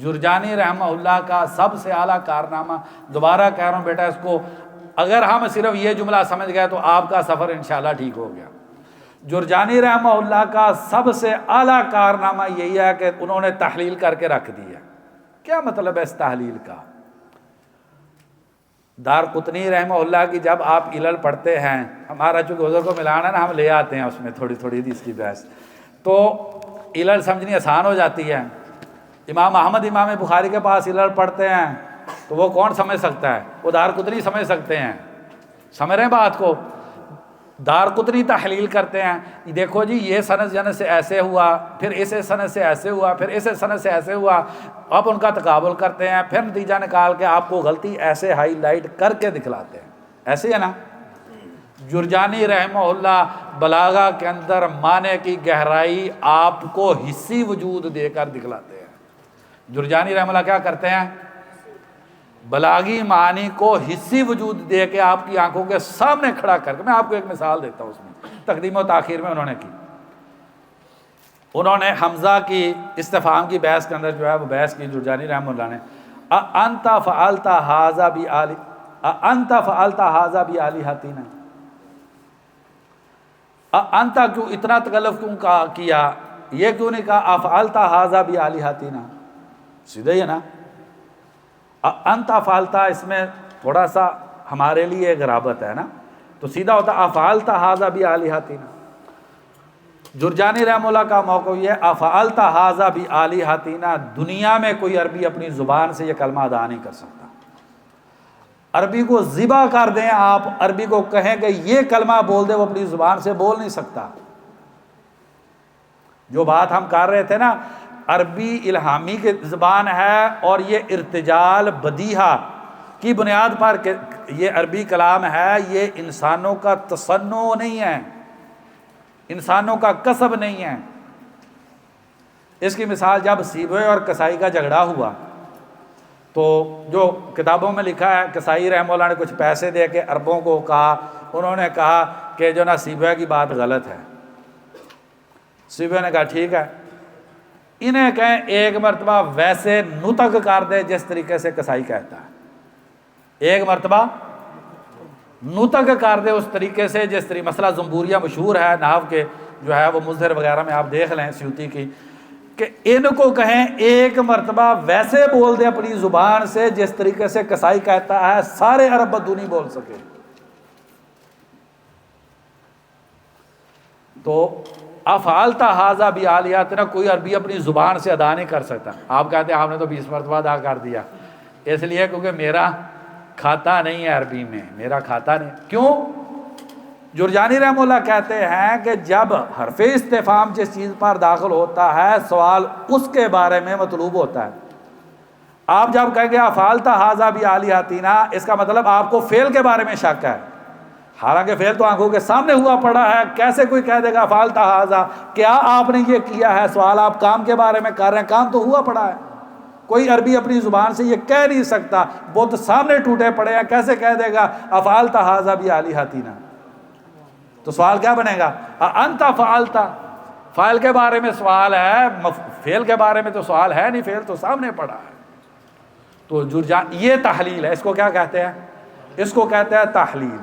جرجانی رحمہ اللہ کا سب سے اعلیٰ کارنامہ، دوبارہ کہہ رہا ہوں بیٹا اس کو، اگر ہم صرف یہ جملہ سمجھ گئے تو آپ کا سفر انشاءاللہ ٹھیک ہو گیا۔ جرجانی رحمہ اللہ کا سب سے اعلیٰ کارنامہ یہی ہے کہ انہوں نے تحلیل کر کے رکھ دی ہے۔ کیا مطلب ہے اس تحلیل کا؟ دارقطنی رحمہ اللہ کی جب آپ علل پڑھتے ہیں، ہمارا چونکہ حضور کو ملانا نا، ہم لے آتے ہیں اس میں تھوڑی تھوڑی حدیث کی بحث، تو علل سمجھنی آسان ہو جاتی ہے۔ امام احمد امام بخاری کے پاس علل پڑھتے ہیں تو وہ کون سمجھ سکتا ہے؟ وہ دارقطنی سمجھ سکتے ہیں۔ سمجھ رہے ہیں بات کو؟ دارقطنی تحلیل کرتے ہیں، دیکھو جی یہ سند جنت سے ایسے ہوا، پھر اسے سند سے ایسے ہوا، پھر اسے سند سے ایسے ہوا، اب ان کا تقابل کرتے ہیں، پھر نتیجہ نکال کے آپ کو غلطی ایسے ہائی لائٹ کر کے دکھلاتے ہیں۔ ایسے ہے نا؟ جرجانی رحمہ اللہ بلاغہ کے اندر معنی کی گہرائی آپ کو حسی وجود دے کر دکھلاتے ہیں۔ جرجانی رحمہ اللہ کیا کرتے ہیں؟ بلاغی معنی کو حسی وجود دے کے آپ کی آنکھوں کے سامنے کھڑا کر کے، میں آپ کو ایک مثال دیتا ہوں، اس میں تقدیم و تاخیر میں انہوں نے کی، انہوں نے حمزہ کی استفہام کی بحث کے اندر جو ہے وہ بحث کی جرجانی رحمہ اللہ نے، انت فعلت ھذا بآلی انت فعلت ھذا بآلہتنا، انت کیوں اتنا تکلف کیوں کیا، یہ کیوں نہیں کہا افعلت ھذا بآلہتنا؟ سیدھا ہی ہے نا؟ انت فعلتا اس میں تھوڑا سا ہمارے لیے غرابت ہے نا، تو سیدھا ہوتا افعلت ھذا بآلہتنا۔ جرجانی رحمہ اللہ کا موقع یہ ہے افعلت ھذا بآلہتنا، دنیا میں کوئی عربی اپنی زبان سے یہ کلمہ ادا نہیں کر سکتا۔ عربی کو ذبح کر دیں آپ، عربی کو کہیں کہ یہ کلمہ بول دے، وہ اپنی زبان سے بول نہیں سکتا۔ جو بات ہم کر رہے تھے نا، عربی الہامی کی زبان ہے اور یہ ارتجال بدیہہ کی بنیاد پر کہ یہ عربی کلام ہے، یہ انسانوں کا تصنع نہیں ہے، انسانوں کا کسب نہیں ہے۔ اس کی مثال جب سیبوئی اور کسائی کا جھگڑا ہوا تو جو کتابوں میں لکھا ہے کسائی رحمہ اللہ نے کچھ پیسے دے کے عربوں کو کہا، انہوں نے کہا کہ جو نا سیبویہ کی بات غلط ہے۔ سیبویہ نے کہا ٹھیک ہے، انہیں کہیں ایک مرتبہ ویسے نطق کر دے جس طریقے سے کسائی کہتا ہے، ایک مرتبہ نطق کر دے اس طریقے سے جس طریقے، مسئلہ زمبوریہ مشہور ہے نحو کے جو ہے وہ مظہر وغیرہ میں آپ دیکھ لیں سیوطی کی، کہ ان کو کہیں ایک مرتبہ ویسے بول دے اپنی زبان سے جس طریقے سے کسائی کہتا ہے، سارے عرب بدو نہیں بول سکے۔ تو افعالتا ھذا بآلیاتنا، کوئی عربی اپنی زبان سے ادا نہیں کر سکتا۔ آپ کہتے ہیں آپ نے تو 20 مرتبہ ادا کر دیا، اس لیے کیونکہ میرا کھاتا نہیں ہے عربی میں، میرا کھاتا نہیں۔ کیوں؟ جرجانی رحمہ اللہ کہتے ہیں کہ جب حرف استفہام جس چیز پر داخل ہوتا ہے سوال اس کے بارے میں مطلوب ہوتا ہے۔ آپ جب کہیں گے افعالتا ھذا بآلیاتنا، اس کا مطلب آپ کو فعل کے بارے میں شک ہے، حالانکہ فعل تو آنکھوں کے سامنے ہوا پڑا ہے۔ کیسے کوئی کہہ دے گا افعالتا ھذا، کیا آپ نے یہ کیا ہے؟ سوال آپ کام کے بارے میں کر رہے ہیں، کام تو ہوا پڑا ہے۔ کوئی عربی اپنی زبان سے یہ کہہ نہیں سکتا، بت سامنے ٹوٹے پڑے ہیں، کیسے کہہ دے گا افعالتا ھذا بآلیاتنا؟ تو سوال کیا بنے گا؟ انت فعلتا، فاعل کے بارے میں سوال ہے، فعل کے بارے میں تو سوال ہے نہیں، فعل تو سامنے پڑا ہے۔ تو یہ تحلیل ہے، اس کو کیا کہتے ہیں؟ اس کو کہتے ہیں تحلیل۔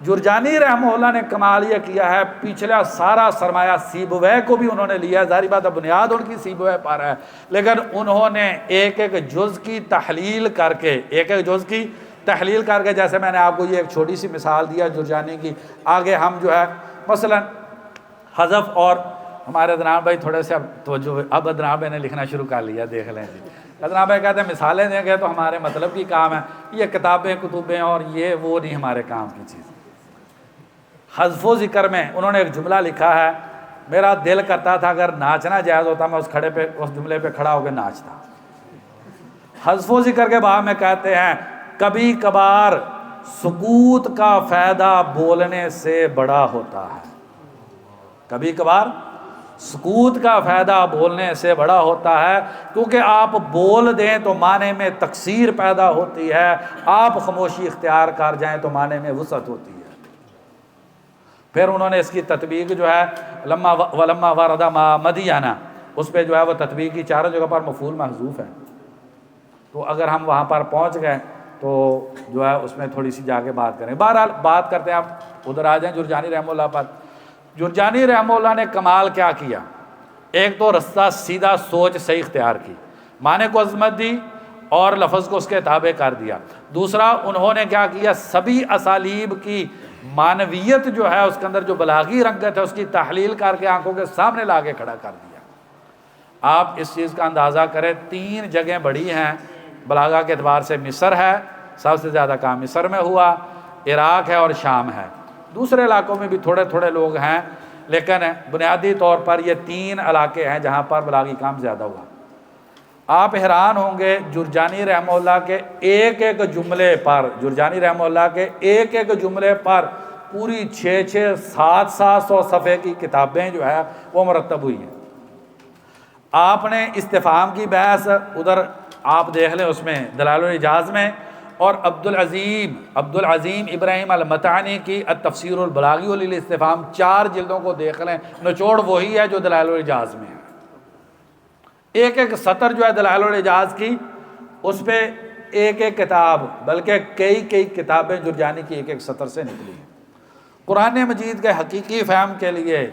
جرجانی رحمہ اللہ نے کمال یہ کیا ہے، پچھلا سارا سرمایہ سیبویہ کو بھی انہوں نے لیا، ظاہری بات ہے بنیاد ان کی سیبویہ پر ہے، لیکن انہوں نے ایک ایک جز کی تحلیل کر کے، ایک ایک جز کی تحلیل کر کے، جیسے میں نے آپ کو یہ ایک چھوٹی سی مثال دیا جرجانی کی، آگے ہم جو ہے مثلا حذف، اور ہمارے عدنان بھائی تھوڑے سے اب توجہ، اب عدنان بھائی نے لکھنا شروع کر لیا، دیکھ لیں جی۔ عدنان بھائی کہتے ہیں مثالیں دیں گے تو ہمارے مطلب کی کام ہے، یہ کتابیں کتبیں اور یہ وہ نہیں ہمارے کام کی چیز۔ حذف و ذکر میں انہوں نے ایک جملہ لکھا ہے، میرا دل کرتا تھا اگر ناچنا جائز ہوتا میں اس جملے پہ کھڑا ہو کے ناچتا۔ حذف و ذکر کے باب میں کہتے ہیں کبھی کبھار سکوت کا فائدہ بولنے سے بڑا ہوتا ہے، کبھی کبھار سکوت کا فائدہ بولنے سے بڑا ہوتا ہے، کیونکہ آپ بول دیں تو معنی میں تقصیر پیدا ہوتی ہے، آپ خاموشی اختیار کر جائیں تو معنی میں وسعت ہوتی ہے۔ پھر انہوں نے اس کی تطبیق جو ہے لما ورد ما مدینہ، اس پہ جو ہے وہ تطبیق کی چاروں جگہ پر مفعول محذوف ہے، تو اگر ہم وہاں پر پہنچ گئے تو جو ہے اس میں تھوڑی سی جا کے بات کریں۔ بہرحال بات کرتے ہیں، آپ ادھر آ جائیں جرجانی رحمہ اللہ پر۔ جرجانی رحمہ اللہ نے کمال کیا کیا؟ ایک تو رستہ سیدھا سوچ صحیح اختیار کی، معنی کو عظمت دی اور لفظ کو اس کے تابع کر دیا۔ دوسرا انہوں نے کیا کیا؟ سبھی اسالیب کی معنویت جو ہے اس کے اندر جو بلاغی رنگت ہے اس کی تحلیل کر کے آنکھوں کے سامنے لا کے کھڑا کر دیا۔ آپ اس چیز کا اندازہ کریں، 3 جگہیں بڑی ہیں بلاغہ کے اعتبار سے، مصر ہے، سب سے زیادہ کام مصر میں ہوا، عراق ہے اور شام ہے، دوسرے علاقوں میں بھی تھوڑے تھوڑے لوگ ہیں، لیکن بنیادی طور پر یہ 3 علاقے ہیں جہاں پر بلاغی کام زیادہ ہوا۔ آپ حیران ہوں گے جرجانی رحمہ اللہ کے ایک ایک جملے پر، جرجانی رحمہ اللہ کے ایک ایک جملے پر پوری 600-700 صفحے کی کتابیں جو ہے وہ مرتب ہوئی ہیں۔ آپ نے استفہام کی بحث ادھر آپ دیکھ لیں، اس میں دلائل الاعجاز میں، اور عبد العظیم ابراہیم المتانی کی التفسیر البلاغی للاستفہام 4 جلدوں کو دیکھ لیں، نچوڑ وہی ہے جو دلائل الاعجاز میں ہے۔ ایک ایک سطر جو ہے دلائل الاعجاز کی، اس پہ ایک ایک کتاب، بلکہ کئی کتابیں جرجانی کی ایک ایک سطر سے نکلی ہیں۔ قرآن مجید کے حقیقی فہم کے لیے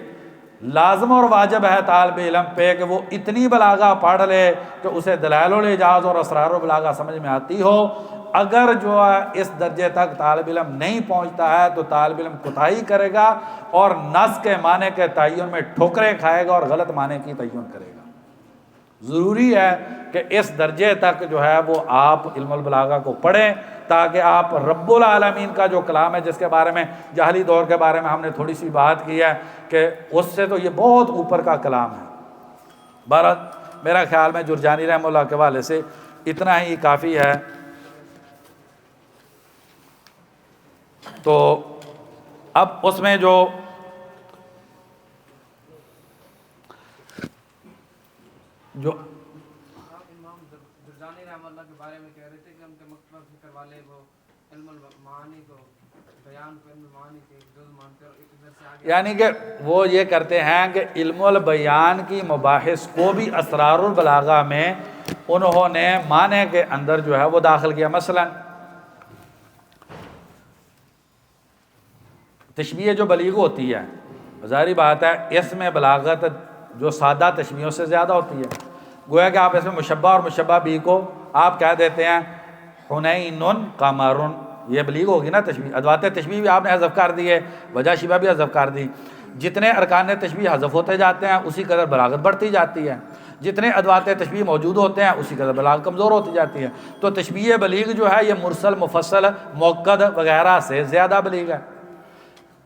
لازم اور واجب ہے طالب علم پہ کہ وہ اتنی بلاغہ پڑھ لے کہ اسے دلائل الاعجاز اور اسرار البلاغہ سمجھ میں آتی ہو۔ اگر جو ہے اس درجے تک طالب علم نہیں پہنچتا ہے تو طالب علم کوتاہی کرے گا اور نص کے معنی کے تعین میں ٹھوکریں کھائے گا اور غلط معنی کی تعین کرے گا۔ ضروری ہے کہ اس درجے تک جو ہے وہ آپ علم البلاغہ کو پڑھیں، تاکہ آپ رب العالمین کا جو کلام ہے، جس کے بارے میں جاہلی دور کے بارے میں ہم نے تھوڑی سی بات کی ہے کہ اس سے تو یہ بہت اوپر کا کلام ہے۔ بہرحال میرا خیال میں جرجانی رحمہ اللہ کے حوالے سے اتنا ہی کافی ہے۔ تو اب اس میں جو جرجانی رحمہ اللہ کے بارے میں کہہ رہے تھے کہ ان کے مکتبہ فکر والے وہ علم المعانی کو بیان کو علم المعانی کے جز مانتے اور ادھر سے آگے یعنی کہ وہ یہ کرتے ہیں کہ علم البیان کی مباحث کو بھی اسرار البلاغہ میں انہوں نے معنی کے اندر جو ہے وہ داخل کیا. مثلا تشبیہ جو بلیغ ہوتی ہے، ظاہری بات ہے اس میں بلاغت جو سادہ تشبیہوں سے زیادہ ہوتی ہے. گویا کہ آپ اس میں مشبہ اور مشبہ بھی کو آپ کہہ دیتے ہیں حنین قمر، یہ بلیغ ہوگی نا تشبیہ. ادوات تشبیہ بھی آپ نے حذف کر دی ہے، وجہ شبہ بھی حذف کر دی. جتنے ارکان تشبیہ حذف ہوتے جاتے ہیں اسی قدر بلاغت بڑھتی جاتی ہے، جتنے ادوات تشبیہ موجود ہوتے ہیں اسی قدر بلاغت کمزور ہوتی جاتی ہے. تو تشبیہ بلیغ جو ہے یہ مرسل، مفصل، موقد وغیرہ سے زیادہ بلیغ ہے.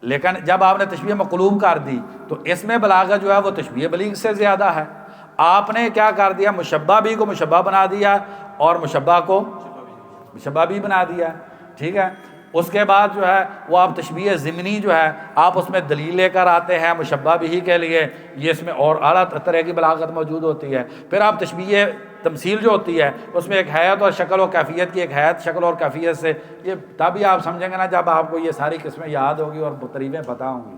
لیکن جب آپ نے تشبیہ مقلوب کر دی تو اس میں بلاغت جو ہے وہ تشبیہ بلیغ سے زیادہ ہے. آپ نے کیا کر دیا، مشبہ بھی کو مشبہ بنا دیا اور مشبہ کو مشبہ بھی بنا دیا. ٹھیک ہے. اس کے بعد جو ہے وہ آپ تشبیہ ضمنی جو ہے آپ اس میں دلیل لے کر آتے ہیں مشبہ بھی کے لیے، یہ اس میں اور اعلیٰ طرح کی بلاغت موجود ہوتی ہے. پھر آپ تشبیہ تمثیل جو ہوتی ہے اس میں ایک حیت اور شکل اور کیفیت کی، ایک حیت شکل اور کیفیت سے، یہ تبھی آپ سمجھیں گے نا جب آپ کو یہ ساری قسمیں یاد ہوگی اور تعریفیں پتہ ہوں گی.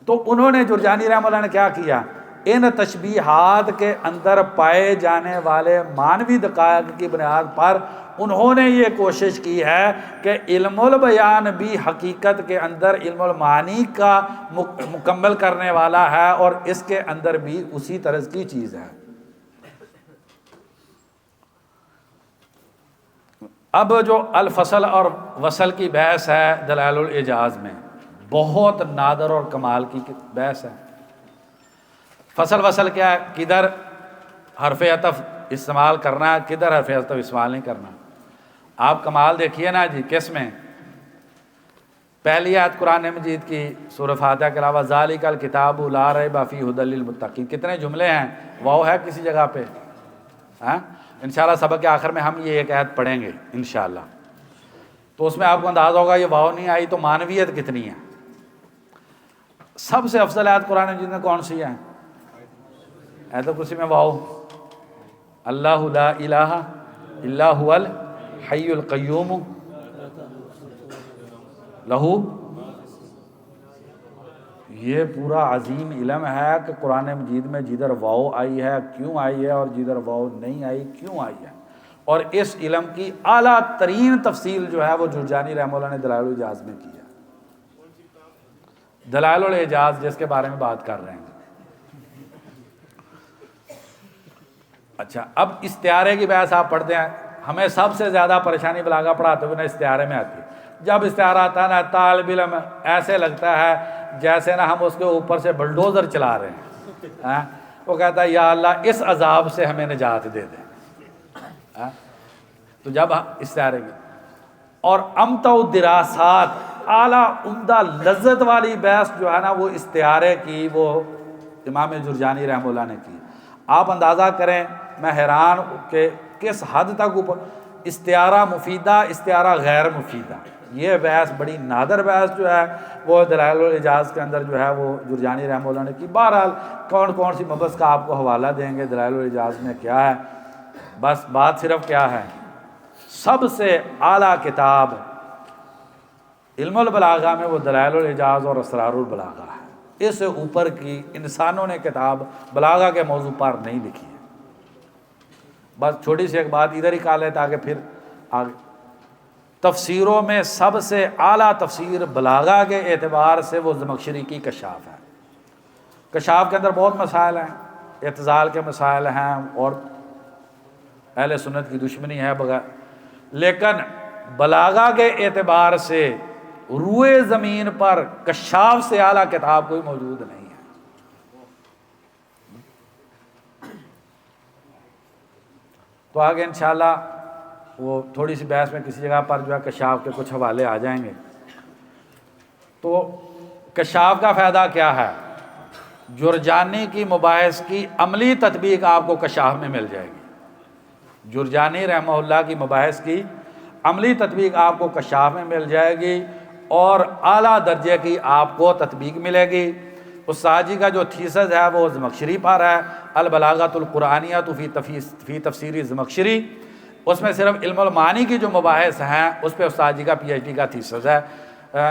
تو انہوں نے جرجانی رحمہ اللہ نے کیا کیا، ان تشبیہات کے اندر پائے جانے والے معنوی دقائق کی بنیاد پر انہوں نے یہ کوشش کی ہے کہ علم البیان بھی حقیقت کے اندر علم المعانی کا مکمل کرنے والا ہے اور اس کے اندر بھی اسی طرز کی چیز ہے. اب جو الفصل اور وصل کی بحث ہے دلائل الاعجاز میں، بہت نادر اور کمال کی بحث ہے. فصل وصل کیا ہے، کدھر حرف عطف استعمال کرنا ہے، کدھر حرف عطف استعمال نہیں کرنا. آپ کمال دیکھیے نا جی کس میں، پہلی آیت قرآن مجید کی سورہ فاتحہ کے علاوہ ذالک الکتاب لا ریب فیہ ھدی للمتقین، کتنے جملے ہیں، واو ہے کسی جگہ پہ؟ ہاں انشاءاللہ سبق کے آخر میں ہم یہ ایک آیت پڑھیں گے انشاءاللہ. تو اس میں آپ کو اندازہ ہوگا یہ واو نہیں آئی تو معنویت کتنی ہے. سب سے افضل آیت قرآن مجید میں کون سی ہے؟ آیت الکرسی میں واو، اللہ لا الہ الا هو الحی القیوم لہو. یہ پورا عظیم علم ہے کہ قرآن مجید میں جدھر واو آئی ہے کیوں آئی ہے اور جدھر واو نہیں آئی کیوں آئی ہے. اور اس علم کی اعلیٰ ترین تفصیل جو ہے وہ جرجانی رحمہ اللہ نے دلائل الاعجاز میں کی ہے. دلائل الاعجاز جس کے بارے میں بات کر رہے ہیں. اچھا اب استعارے کی بحث آپ پڑھتے ہیں، ہمیں سب سے زیادہ پریشانی بلاغہ پڑھاتے ہوئے نا استعارے میں آتی ہے. جب استعارہ آتا ہے نا طالب علم ایسے لگتا ہے جیسے نا ہم اس کے اوپر سے بلڈوزر چلا رہے ہیں. وہ کہتا ہے یا اللہ اس عذاب سے ہمیں نجات دے دے. تو جب استعارے کی اور امتع الدراسات اعلیٰ عمدہ لذت والی بحث جو ہے نا وہ استعارے کی وہ امام جرجانی رحمہ اللہ نے کی. آپ اندازہ کریں میں حیران کہ کس حد تک اوپر استعارہ مفیدہ استعارہ غیر مفیدہ، یہ بحث بڑی نادر بحث جو ہے وہ دلائل الاعجاز کے اندر جو ہے وہ جرجانی رحمہ اللہ نے کی. بہرحال کون کون سی مبحث کا آپ کو حوالہ دیں گے دلائل الاعجاز میں کیا ہے. بس بات صرف کیا ہے، سب سے اعلیٰ کتاب علم البلاغہ میں وہ دلائل الاعجاز اور اسرار البلاغہ ہے. اس سے اوپر کی انسانوں نے کتاب بلاغہ کے موضوع پر نہیں لکھی ہے. بس چھوٹی سی ایک بات ادھر ہی کہا لیں تاکہ پھر آگے. تفسیروں میں سب سے اعلیٰ تفسیر بلاغہ کے اعتبار سے وہ زمخشری کی کشاف ہے. کشاف کے اندر بہت مسائل ہیں، اعتزال کے مسائل ہیں اور اہل سنت کی دشمنی ہے بغیر، لیکن بلاغہ کے اعتبار سے روئے زمین پر کشاف سے اعلیٰ کتاب کوئی موجود نہیں ہے. تو آگے انشاءاللہ وہ تھوڑی سی بحث میں کسی جگہ پر جو ہے کشاف کے کچھ حوالے آ جائیں گے. تو کشاف کا فائدہ کیا ہے، جرجانی کی مباحث کی عملی تطبیق آپ کو کشاف میں مل جائے گی. جرجانی رحمہ اللہ کی مباحث کی عملی تطبیق آپ کو کشاف میں مل جائے گی اور اعلیٰ درجے کی آپ کو تطبیق ملے گی. استاد جی کا جو تھیسس ہے وہ زمخشری پر ہے، البلاغۃ القرآنیۃ فی تفسیر زمخشری. اس میں صرف علم المعانی کی جو مباحث ہیں اس پہ استاد جی کا پی ایچ ڈی کا تھیسس ہے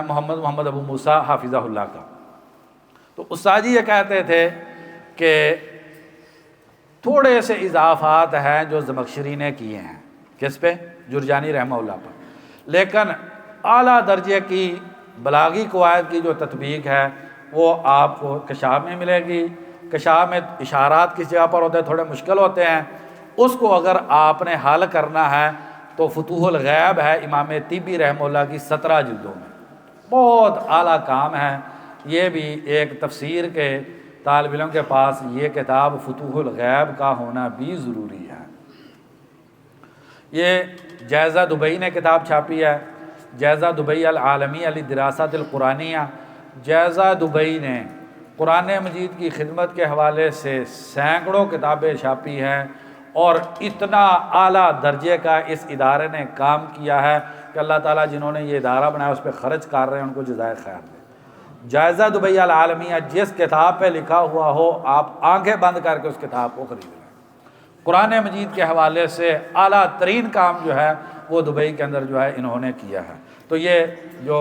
محمد ابو موسیٰ حافظہ اللہ کا۔ تو استاد جی یہ کہتے تھے کہ تھوڑے سے اضافات ہیں جو زمخشری نے کیے ہیں، کس پہ؟ جرجانی رحمہ اللہ پر، لیکن اعلیٰ درجے کی بلاغی قواعد کی جو تطبیق ہے وہ آپ کو کشاف میں ملے گی۔ کشاف میں اشارات کس جگہ پر ہوتے ہیں، تھوڑے مشکل ہوتے ہیں، اس کو اگر آپ نے حل کرنا ہے تو فتوح الغیب ہے امام طبی رحمہ اللہ کی 17 جلدوں میں، بہت اعلیٰ کام ہے۔ یہ بھی ایک تفسیر کے طالب علم کے پاس یہ کتاب فتوح الغیب کا ہونا بھی ضروری ہے۔ یہ جائزہ دبئی نے کتاب چھاپی ہے، جائزہ دبئی العالمی للدراسات القرآنیہ۔ جائزہ دبئی نے قرآن مجید کی خدمت کے حوالے سے سینکڑوں کتابیں چھاپی ہیں، اور اتنا اعلیٰ درجے کا اس ادارے نے کام کیا ہے کہ اللہ تعالیٰ جنہوں نے یہ ادارہ بنایا اس پہ خرچ کر رہے ہیں، ان کو جزائے خیر دے۔ جائزہ دبئی العالمیہ جس کتاب پہ لکھا ہوا ہو آپ آنکھیں بند کر کے اس کتاب کو خرید لیں۔ قرآن مجید کے حوالے سے اعلیٰ ترین کام جو ہے وہ دبئی کے اندر جو ہے انہوں نے کیا ہے۔ تو یہ جو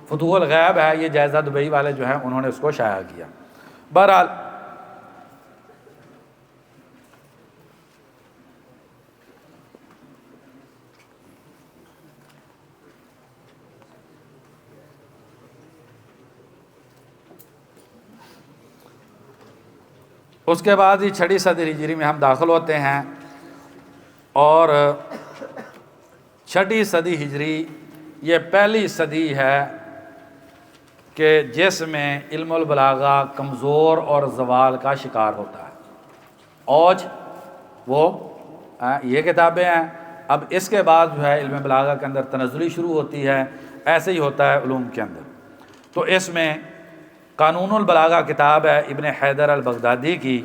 فتوح الغیب ہے یہ جائزہ دبئی والے جو ہیں انہوں نے اس کو شائع کیا۔ بہرحال اس کے بعد ہی 6 صدی ہجری میں ہم داخل ہوتے ہیں، اور 6 صدی ہجری یہ پہلی صدی ہے کہ جس میں علم البلاغہ کمزور اور زوال کا شکار ہوتا ہے۔ اوج وہ یہ کتابیں ہیں، اب اس کے بعد جو ہے علم بلاغہ کے اندر تنزلی شروع ہوتی ہے، ایسے ہی ہوتا ہے علوم کے اندر۔ تو اس میں قانون البلاغہ کتاب ہے ابن حیدر البغدادی کی،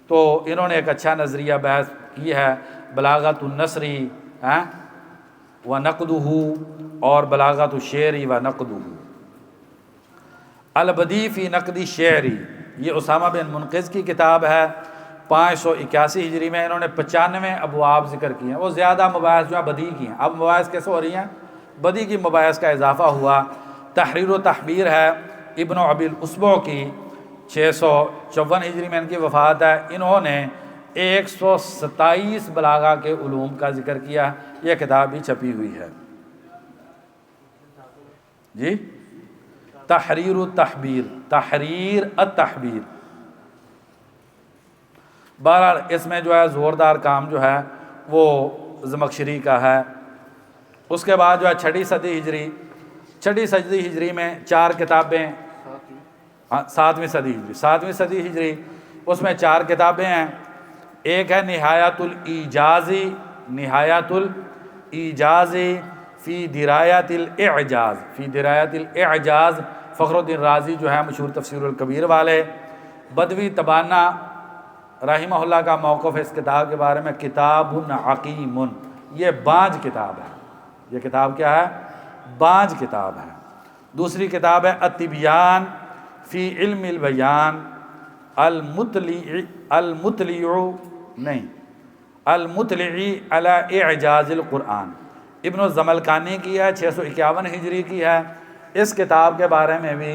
تو انہوں نے ایک اچھا نظریہ بحث کی ہے، بلاغت النثری و نقدہ اور بلاغت الشعری و نقدہ۔ البدیع فی نقد شعری یہ اسامہ بن منقذ کی کتاب ہے، 581 ہجری میں۔ انہوں نے 95 ابواب ذکر کیے ہیں، وہ زیادہ مباحث جو ہیں بدیع کی ہیں۔ اب مباحث کیسے ہو رہی ہیں؟ بدیع کی مباحث کا اضافہ ہوا۔ تحریر و تحبیر ہے ابن ابی الاسبوع کی، 654 ہجری میں ان کی وفات ہے۔ انہوں نے 127 بلاغہ کے علوم کا ذکر کیا، یہ کتاب بھی چھپی ہوئی ہے جی۔ تحریر التحبیر، تحریر التحبیر۔ بہرحال اس میں جو ہے زوردار کام جو ہے وہ زمخشری کا ہے۔ اس کے بعد جو ہے 6 صدی ہجری، 6 صدی ہجری میں 4 کتابیں، 7ویں صدی ہجری، 7ویں صدی ہجری، اس میں 4 کتابیں ہیں۔ ایک ہے نہایت الایجازی، نہایت الایجازی فی درایت الاعجاز، فی درایت الاعجاز، فخر الدین رازی جو ہے مشہور تفسیر الکبیر والے۔ بدوی تبانہ رحمہ اللہ کا موقف ہے اس کتاب کے بارے میں، کتاب عقیم، یہ بانج کتاب ہے۔ یہ کتاب کیا ہے؟ بانج کتاب ہے۔ دوسری کتاب ہے التبیان فی علم البیان، المطلعی علی اعجاز القرآن، ابن الزملکانی کی ہے، 651 ہجری کی ہے۔ اس کتاب کے بارے میں بھی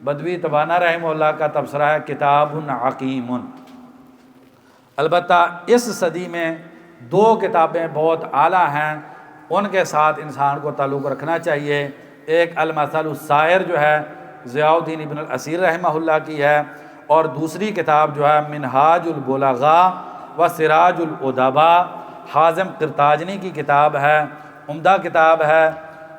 بدوی تبانہ رحمہ اللہ کا تبصرہ ہے، کتاب عقیم۔ البتہ اس صدی میں 2 کتابیں بہت اعلیٰ ہیں، ان کے ساتھ انسان کو تعلق رکھنا چاہیے۔ ایک المثل السائر جو ہے ضیاء الدین ابن الاسیر رحمہ اللہ کی ہے، اور دوسری کتاب جو ہے منہاج البلغاء و سراج الادباء، حازم قرطاجنی کی کتاب ہے، عمدہ کتاب ہے۔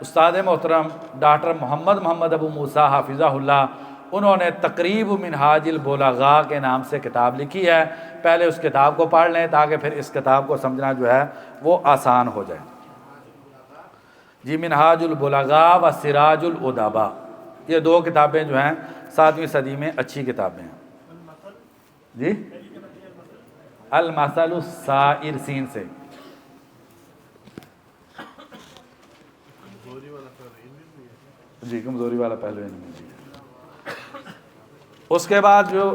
استاد محترم ڈاکٹر محمد ابو موسیٰ حافظہ اللہ، انہوں نے تقریب منہاج البلغاء کے نام سے کتاب لکھی ہے۔ پہلے اس کتاب کو پڑھ لیں تاکہ پھر اس کتاب کو سمجھنا جو ہے وہ آسان ہو جائے جی۔ منہاج البلغاء و سراج الادباء، یہ 2 کتابیں جو ہیں 7ویں صدی میں اچھی کتابیں ہیں جی۔ المثل السائر سین سے جی، کمزوری والا پہلو علم جی۔ اس کے بعد جو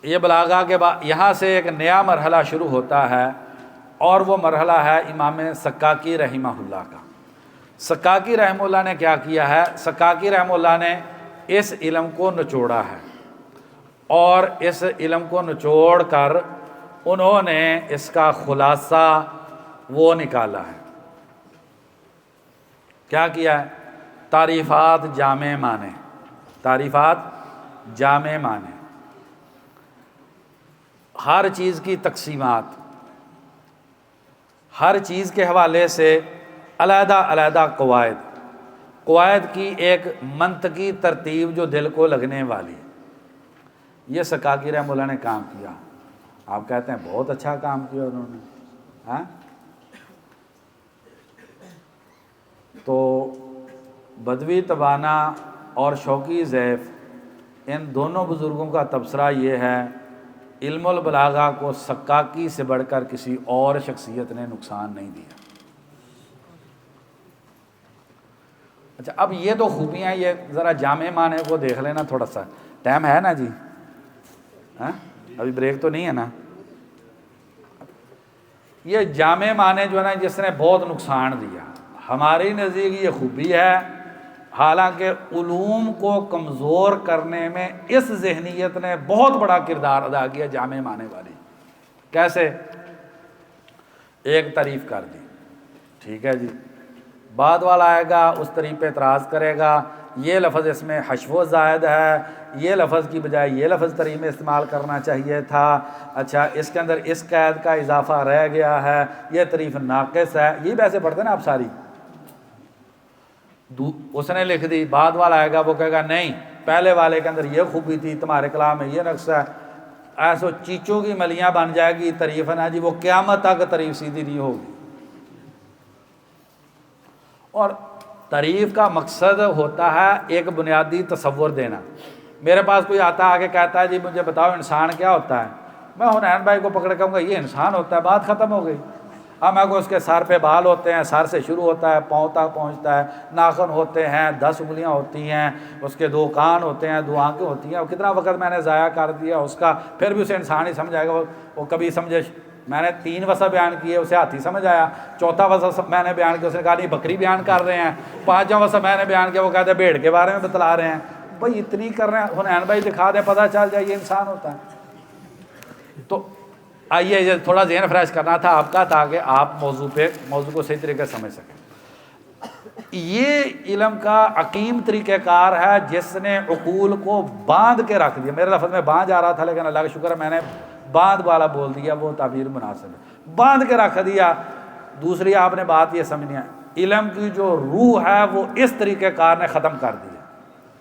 یہ بلاغہ کے بعد یہاں سے ایک نیا مرحلہ شروع ہوتا ہے، اور وہ مرحلہ ہے امام سکاکی رحمہ اللہ کا۔ سکاکی رحمہ اللہ نے کیا کیا ہے؟ سکاکی رحمہ اللہ نے اس علم کو نچوڑا ہے، اور اس علم کو نچوڑ کر انہوں نے اس کا خلاصہ وہ نکالا ہے۔ کیا کیا ہے؟ تعریفات جامع معنی، تعریفات جامع معنی، ہر چیز کی تقسیمات، ہر چیز کے حوالے سے علیحدہ علیحدہ قواعد کی ایک منطقی ترتیب جو دل کو لگنے والی، یہ سکاکی رحمہ اللہ نے کام کیا۔ آپ کہتے ہیں بہت اچھا کام کیا انہوں نے، ہاں؟ تو بدوی تبانہ اور شوقی ضیف، ان دونوں بزرگوں کا تبصرہ یہ ہے، علم البلاغہ کو سکاکی سے بڑھ کر کسی اور شخصیت نے نقصان نہیں دیا۔ اچھا، اب یہ تو خوبیاں، یہ ذرا جامع معنی کو دیکھ لینا تھوڑا سا، ٹائم ہے نا جی؟ ہاں، ابھی بریک تو نہیں ہے نا؟ یہ جامع معنی جو ہے نا، جس نے بہت نقصان دیا، ہماری نزدیک یہ خوبی ہے، حالانکہ علوم کو کمزور کرنے میں اس ذہنیت نے بہت بڑا کردار ادا کیا، جامع معنی والی۔ کیسے؟ ایک تعریف کر دی، ٹھیک ہے جی، بعد والا آئے گا اس طریق پہ اعتراض کرے گا، یہ لفظ اس میں حشو زائد ہے، یہ لفظ کی بجائے یہ لفظ طریق میں استعمال کرنا چاہیے تھا، اچھا اس کے اندر اس قید کا اضافہ رہ گیا ہے، یہ تعریف ناقص ہے، یہ ویسے پڑھتے نا آپ ساری، اس نے لکھ دی، بعد والا آئے گا وہ کہے گا نہیں پہلے والے کے اندر یہ خوبی تھی، تمہارے کلام میں یہ نقص ہے، ایسو چیچوں کی ملیاں بن جائے گی تعریف ہے نا جی، وہ قیامت تک تعریف سیدھی نہیں ہوگی۔ اور تعریف کا مقصد ہوتا ہے ایک بنیادی تصور دینا۔ میرے پاس کوئی آتا ہے آگے کہتا ہے جی مجھے بتاؤ انسان کیا ہوتا ہے، میں حنین بھائی کو پکڑ کے کہوں گا یہ انسان ہوتا ہے، بات ختم ہو گئی۔ اب میں کو اس کے سر پہ بال ہوتے ہیں، سر سے شروع ہوتا ہے، پاؤں تک پہنچتا ہے، ناخن ہوتے ہیں، 10 انگلیاں ہوتی ہیں، اس کے 2 کان ہوتے ہیں، 2 آنکھیں ہوتی ہیں، اور کتنا وقت میں نے ضائع کر دیا اس کا، پھر بھی اسے انسان ہی سمجھائے گا۔ وہ کبھی سمجھے، میں نے 3 وصف بیان کیے، اسے ہاتھی سمجھ آیا، 4تھا وصف میں نے بیان کیا، اس نے کہا نہیں بکری بیان کر رہے ہیں، 5واں وصف میں نے بیان کیا، وہ کہتے ہیں بھیڑ کے بارے میں بتلا رہے ہیں۔ بھائی اتنی کر رہے ہیں، حنین بھائی دکھا دیں، پتہ چل جائے یہ انسان ہوتا ہے۔ تو آئیے یہ تھوڑا ذہن فریش کرنا تھا آپ کا، تاکہ آپ موضوع کو صحیح طریقے سے سمجھ سکیں۔ یہ علم کا عقیم طریقہ کار ہے جس نے عقول کو باندھ کے رکھ دیا۔ میرے لفظ میں باندھ جا رہا تھا، لیکن اللہ کا شکر ہے میں نے باندھ والا بول دیا، وہ تعبیر مناسب ہے، باندھ کے رکھ دیا۔ دوسری آپ نے بات یہ سمجھنی ہے، علم کی جو روح ہے وہ اس طریقہ کار نے ختم کر دیا۔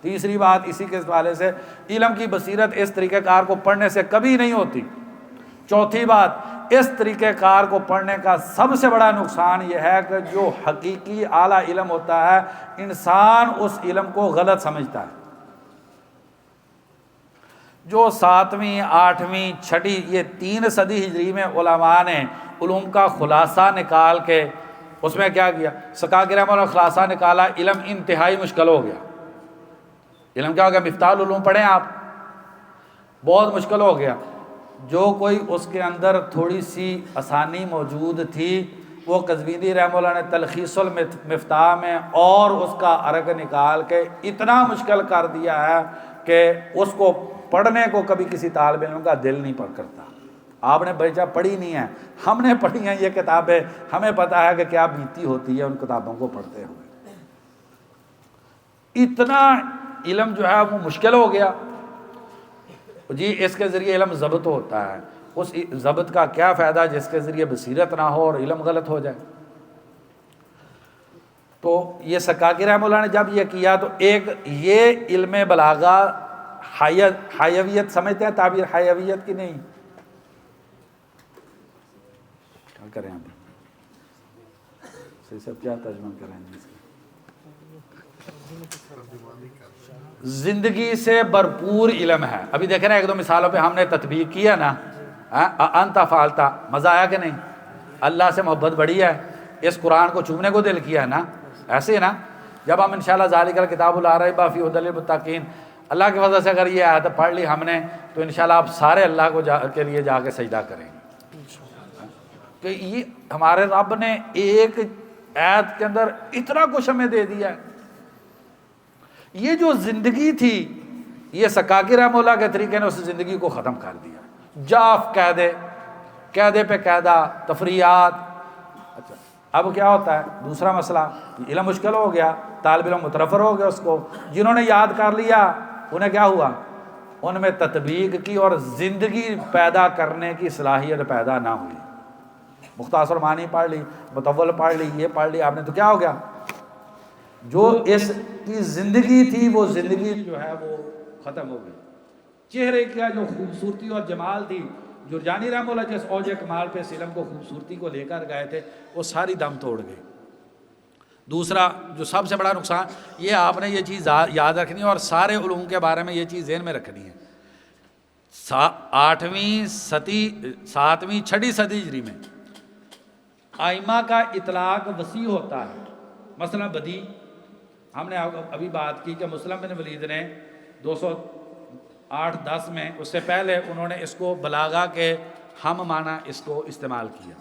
تیسری بات اسی کے حوالے سے، علم کی بصیرت اس طریقہ کار کو پڑھنے سے کبھی نہیں ہوتی۔ چوتھی بات، اس طریقہ کار کو پڑھنے کا سب سے بڑا نقصان یہ ہے کہ جو حقیقی اعلیٰ علم ہوتا ہے، انسان اس علم کو غلط سمجھتا ہے۔ جو 7ویں 8ویں 6ٹھی یہ 3 صدی ہجری میں علماء نے علوم کا خلاصہ نکال کے اس میں کیا کیا، سکاکی رحمہ اللہ خلاصہ نکالا، علم انتہائی مشکل ہو گیا۔ علم کیا ہو گیا؟ مفتاح العلوم پڑھیں آپ، بہت مشکل ہو گیا۔ جو کوئی اس کے اندر تھوڑی سی آسانی موجود تھی، وہ قزوینی رحمہ اللہ نے تلخیص المفتاح میں اور اس کا عرق نکال کے اتنا مشکل کر دیا ہے کہ اس کو پڑھنے کو کبھی کسی طالب علم کا دل نہیں کرتا۔ آپ نے بچہ پڑھی نہیں ہے، ہم نے پڑھی ہیں یہ کتابیں، ہمیں پتہ ہے کہ کیا بیتی ہوتی ہے ان کتابوں کو پڑھتے ہوئے۔ اتنا علم جو ہے وہ مشکل ہو گیا جی، اس کے ذریعے علم ضبط ہوتا ہے۔ اس ضبط کا کیا فائدہ جس کے ذریعے بصیرت نہ ہو اور علم غلط ہو جائے۔ تو یہ سکاکی رحمہ اللہ نے جب یہ کیا تو ایک یہ علم بلاغہ حیویت سمجھتے ہیں، تعبیر حیویت کی نہیں، کیا کریں آپ صحیح سب کیا ترجمہ کریں گے؟ زندگی سے بھرپور علم ہے۔ ابھی دیکھیں نا 1-2 مثالوں پہ ہم نے تطبیق کیا نا، انت فعلتا، مزہ آیا کہ نہیں؟ اللہ سے محبت بڑی ہے، اس قرآن کو چومنے کو دل کیا ہے نا، ایسے ہے نا۔ جب ہم انشاءاللہ ذالک الکتاب لا ریب فیہ ھدی للمتقین، اللہ کی وجہ سے اگر یہ آیت پڑھ لی ہم نے تو انشاءاللہ آپ سارے اللہ کو کے لیے جا کے سجدہ کریں گے۔ کہ یہ ہمارے رب نے ایک آیت کے اندر اتنا کچھ ہمیں دے دیا ہے. یہ جو زندگی تھی یہ سکاکی رحمہ اللہ کے طریقے نے اس زندگی کو ختم کر دیا. جاف قیدے پہ قیدہ، تفریحات. اچھا اب کیا ہوتا ہے دوسرا مسئلہ، علم مشکل ہو گیا، طالب علم مترفر ہو گیا. اس کو جنہوں نے یاد کر لیا انہیں کیا ہوا، ان میں تطبیق کی اور زندگی پیدا کرنے کی صلاحیت پیدا نہ ہوئی. مختصر معنی پڑھ لی، مطول پڑھ لی، یہ پڑھ لی آپ نے، تو کیا ہو گیا، جو اس کی زندگی تھی وہ زندگی جو ہے وہ ختم ہو گئی. چہرے کا جو خوبصورتی اور جمال تھی، جرجانی رحمہ اللہ جس اوج کمال پہ اس علم کو خوبصورتی کو لے کر گئے تھے، وہ ساری دم توڑ گئی. دوسرا جو سب سے بڑا نقصان، یہ آپ نے یہ چیز یاد رکھنی ہے اور سارے علوم کے بارے میں یہ چیز ذہن میں رکھنی ہے. 8ویں 7ویں 6 صدی ہجری میں ائمہ کا اطلاق وسیع ہوتا ہے. مثلا بدیع، ہم نے ابھی بات کی کہ مسلم بن ولید نے 208-10 میں، اس سے پہلے انہوں نے اس کو بلاغہ کے ہم معنی اس کو استعمال کیا.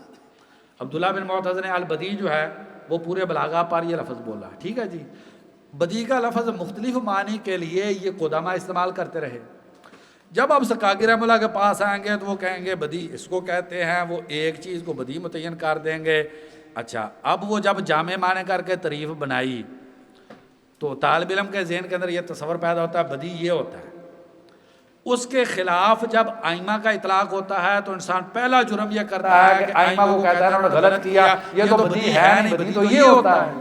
عبداللہ بن معتز نے البدیع جو ہے وہ پورے بلاغہ پر یہ لفظ بولا. ٹھیک ہے جی، بدیع کا لفظ مختلف معنی کے لیے یہ قدامہ استعمال کرتے رہے. جب آپ سکاکی رحمہ اللہ کے پاس آئیں گے تو وہ کہیں گے بدیع اس کو کہتے ہیں، وہ ایک چیز کو بدیع متعین کر دیں گے. اچھا اب وہ جب جامع معنی کر کے تعریف بنائی تو طالب علم کے ذہن کے اندر یہ تصور پیدا ہوتا ہے بدیع یہ ہوتا ہے. اس کے خلاف جب ائمہ کا اطلاق ہوتا ہے تو انسان پہلا جرم یہ کرتا ہے کہ ائمہ کو کہتا ہے انہوں نے غلط کیا، یہ تو بدیع ہے نہیں، بدیع تو یہ ہوتا ہے.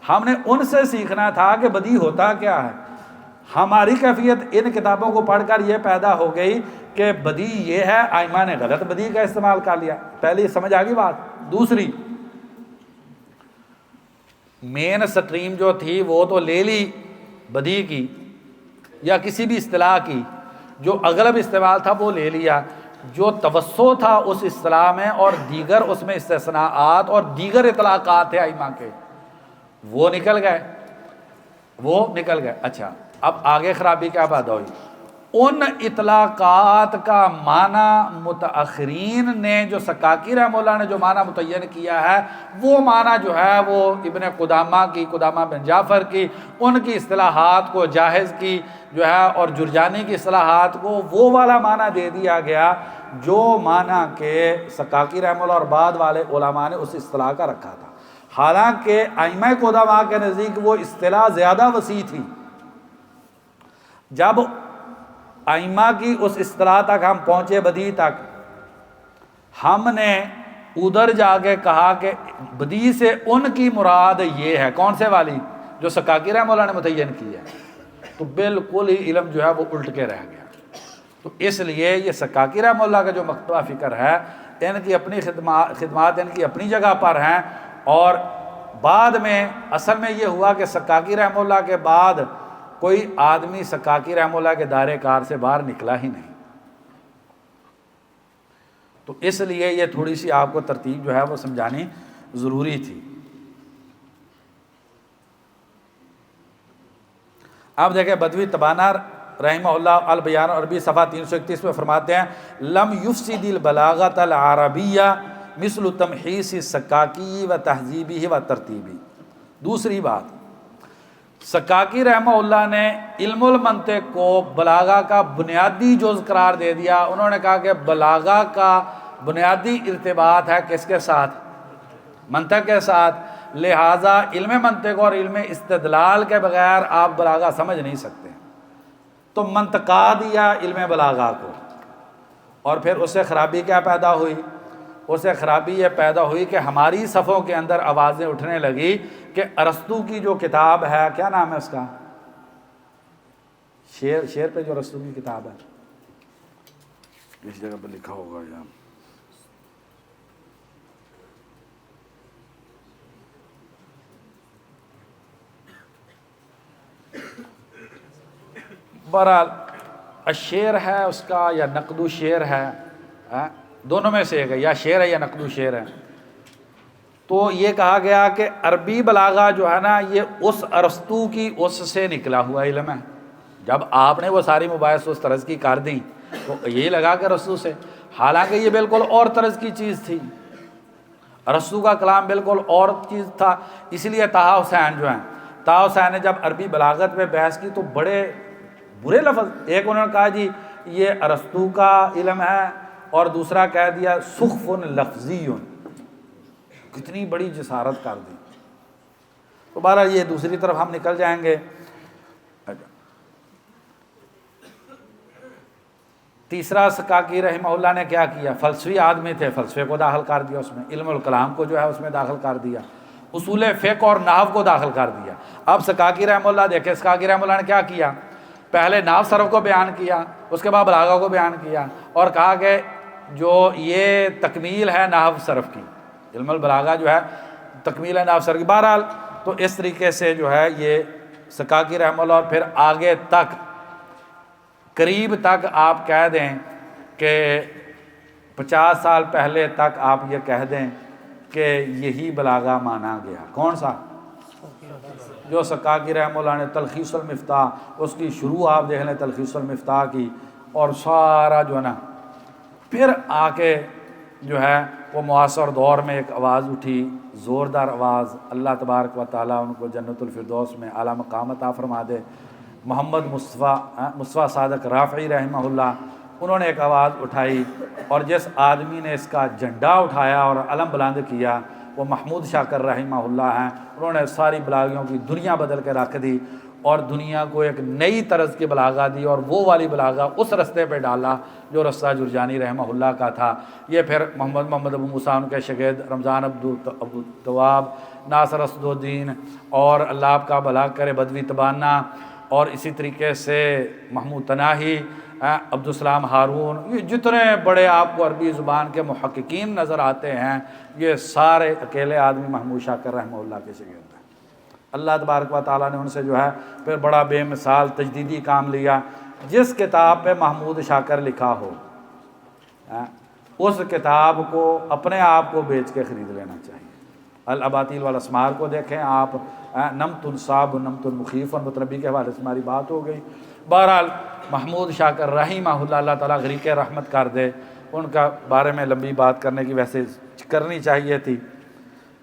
ہم نے ان سے سیکھنا تھا کہ بدیع ہوتا کیا ہے. ہماری کیفیت ان کتابوں کو پڑھ کر یہ پیدا ہو گئی کہ بدیع یہ ہے، ائمہ نے غلط بدیع کا استعمال کر لیا. پہلی سمجھ آ گئی بات. دوسری مین سٹریم جو تھی وہ تو لے لی بدیع کی یا کسی بھی اصطلاح کی، جو اغلب استعمال تھا وہ لے لیا. جو توسع تھا اس اصطلاح میں اور دیگر اس میں استثناءات اور دیگر اطلاقات تھے ائمہ کے، وہ نکل گئے. اچھا اب آگے خرابی کیا پیدا ہوئی، ان اطلاقات کا معنی متاخرین نے جو سکاکی رحمہ اللہ نے جو معنی متعین کیا ہے، وہ معنی جو ہے وہ ابن قدامہ بن جعفر کی ان کی اصطلاحات کو جاہز کی جو ہے اور جرجانی کی اصطلاحات کو وہ والا معنی دے دیا گیا جو معنی کے سکاکی رحمہ اللہ اور بعد والے علماء نے اس اصطلاح کا رکھا تھا. حالانکہ ائمہ قدامہ کے نزدیک وہ اصطلاح زیادہ وسیع تھی. جب ائمہ کی اس اصطلاح تک ہم پہنچے بدیع تک، ہم نے ادھر جا کے کہا کہ بدیع سے ان کی مراد یہ ہے، کون سے والی، جو سکاکی رحمہ اللہ نے متعین کی ہے. تو بالکل ہی علم جو ہے وہ الٹ کے رہ گیا. تو اس لیے یہ سکاکی رحمہ اللہ کا جو مکتبہ فکر ہے، ان کی اپنی خدمات ان کی اپنی جگہ پر ہیں. اور بعد میں اصل میں یہ ہوا کہ سکاکی رحمہ اللہ کے بعد کوئی آدمی سکاکی رحمہ اللہ کے دائرے کار سے باہر نکلا ہی نہیں. تو اس لیے یہ تھوڑی سی آپ کو ترتیب جو ہے وہ سمجھانی ضروری تھی. اب دیکھیں بدوی تبانہ رحمہ اللہ البیان عربی صفحہ 331 میں فرماتے ہیں لم یفسد البلاغۃ العربیہ مثل تمحیص السکاکی و تہذیبی و ترتیبی. دوسری بات، سکاکی رحمہ اللہ نے علم المنطق کو بلاغہ کا بنیادی جز قرار دے دیا. انہوں نے کہا کہ بلاغہ کا بنیادی ارتباط ہے کس کے ساتھ، منطق کے ساتھ، لہٰذا علم منطق اور علم استدلال کے بغیر آپ بلاغہ سمجھ نہیں سکتے. تو منطقا دیا علم بلاغہ کو. اور پھر اس سے خرابی کیا پیدا ہوئی، اسے خرابی یہ پیدا ہوئی کہ ہماری صفوں کے اندر آوازیں اٹھنے لگی کہ ارسطو کی جو کتاب ہے، کیا نام ہے اس کا، شعر پہ جو ارسطو کی کتاب ہے، اس جگہ پہ لکھا ہوگا یہاں، بہرحال الشعر ہے اس کا یا نقد شعر ہے، دونوں میں سے ایک ہے، یا شعر ہے یا نقد شعر ہے. تو یہ کہا گیا کہ عربی بلاغہ جو ہے نا یہ اس ارسطو کی اس سے نکلا ہوا علم ہے. جب آپ نے وہ ساری مباحث اس طرز کی کر دیں تو یہی لگا کہ ارسطو سے، حالانکہ یہ بالکل اور طرز کی چیز تھی. ارسطو کا کلام بالکل اور چیز تھا، اس لیے طہ حسین جو ہیں، طہ حسین نے جب عربی بلاغت میں بحث کی تو بڑے برے لفظ، ایک انہوں نے کہا جی یہ ارسطو کا علم ہے، اور دوسرا کہہ دیا سخف لفظی، کتنی بڑی جسارت کر دی۔ تو بہرحال یہ دوسری طرف ہم نکل جائیں گے۔ تیسرا سکاکی رحمہ اللہ نے کیا کیا، فلسفی آدمی تھے، فلسفے کو داخل کر دیا اس میں، علم الکلام کو جو ہے اس میں داخل کر دیا، اصول فقہ اور نحو کو داخل کر دیا۔ اب سکاکی رحمہ اللہ دیکھیں، سکاکی رحمہ اللہ نے کیا کیا، پہلے نحو صرف کو بیان کیا، اس کے بعد بلاغہ کو بیان کیا، اور کہا کہ جو یہ تکمیل ہے نحو صرف کی، علم البلاغہ جو ہے تکمیل ہے نحو صرف کی۔ بہرحال تو اس طریقے سے جو ہے یہ سکاکی رحمہ اللہ، اور پھر آگے تک قریب تک آپ کہہ دیں کہ 50 سال پہلے تک آپ یہ کہہ دیں کہ یہی بلاغہ مانا گیا۔ کون سا؟ جو سکاکی رحمہ اللہ نے تلخیص المفتاح، اس کی شروع آپ دیکھ لیں تلخیص المفتاح کی، اور سارا جو ہے نا، پھر آ کے جو ہے وہ معاصر دور میں ایک آواز اٹھی، زوردار آواز، اللہ تبارک و تعالیٰ ان کو جنت الفردوس میں اعلیٰ مقام عطا فرما دے، محمد مصطفیٰ صادق رافعی رحمہ اللہ، انہوں نے ایک آواز اٹھائی، اور جس آدمی نے اس کا جھنڈا اٹھایا اور علم بلند کیا وہ محمود شاکر رحمہ اللہ ہیں۔ انہوں نے ساری بلاغیوں کی دنیا بدل کے رکھ دی، اور دنیا کو ایک نئی طرز کی بلاغہ دی، اور وہ والی بلاغہ اس رستے پہ ڈالا جو رستہ جرجانی رحمہ اللہ کا تھا۔ یہ پھر محمد ابو موسیٰ ان کے شاگرد، رمضان ابو التواب، ناصر اسد الدین، اور اللہ آپ کا بھلا کرے بدوی تبانہ، اور اسی طریقے سے محمود تناہی، عبدالسلام ہارون، یہ جتنے بڑے آپ کو عربی زبان کے محققین نظر آتے ہیں، یہ سارے اکیلے آدمی محمود شاکر رحمہ اللہ کے شاگرد ہیں۔ اللہ تبارک و تعالیٰ نے ان سے جو ہے پھر بڑا بے مثال تجدیدی کام لیا۔ جس کتاب پہ محمود شاکر لکھا ہو اس کتاب کو اپنے آپ کو بیچ کے خرید لینا چاہیے۔ الاباطیل والاسمار کو دیکھیں آپ، نمت الصاب نمت المخیف اور متنبی کے حوالے سے ہماری بات ہو گئی۔ بہرحال محمود شاکر رحمہ اللہ، اللہ تعالیٰ غریق رحمت کر دے، ان کا بارے میں لمبی بات کرنے کی ویسے کرنی چاہیے تھی،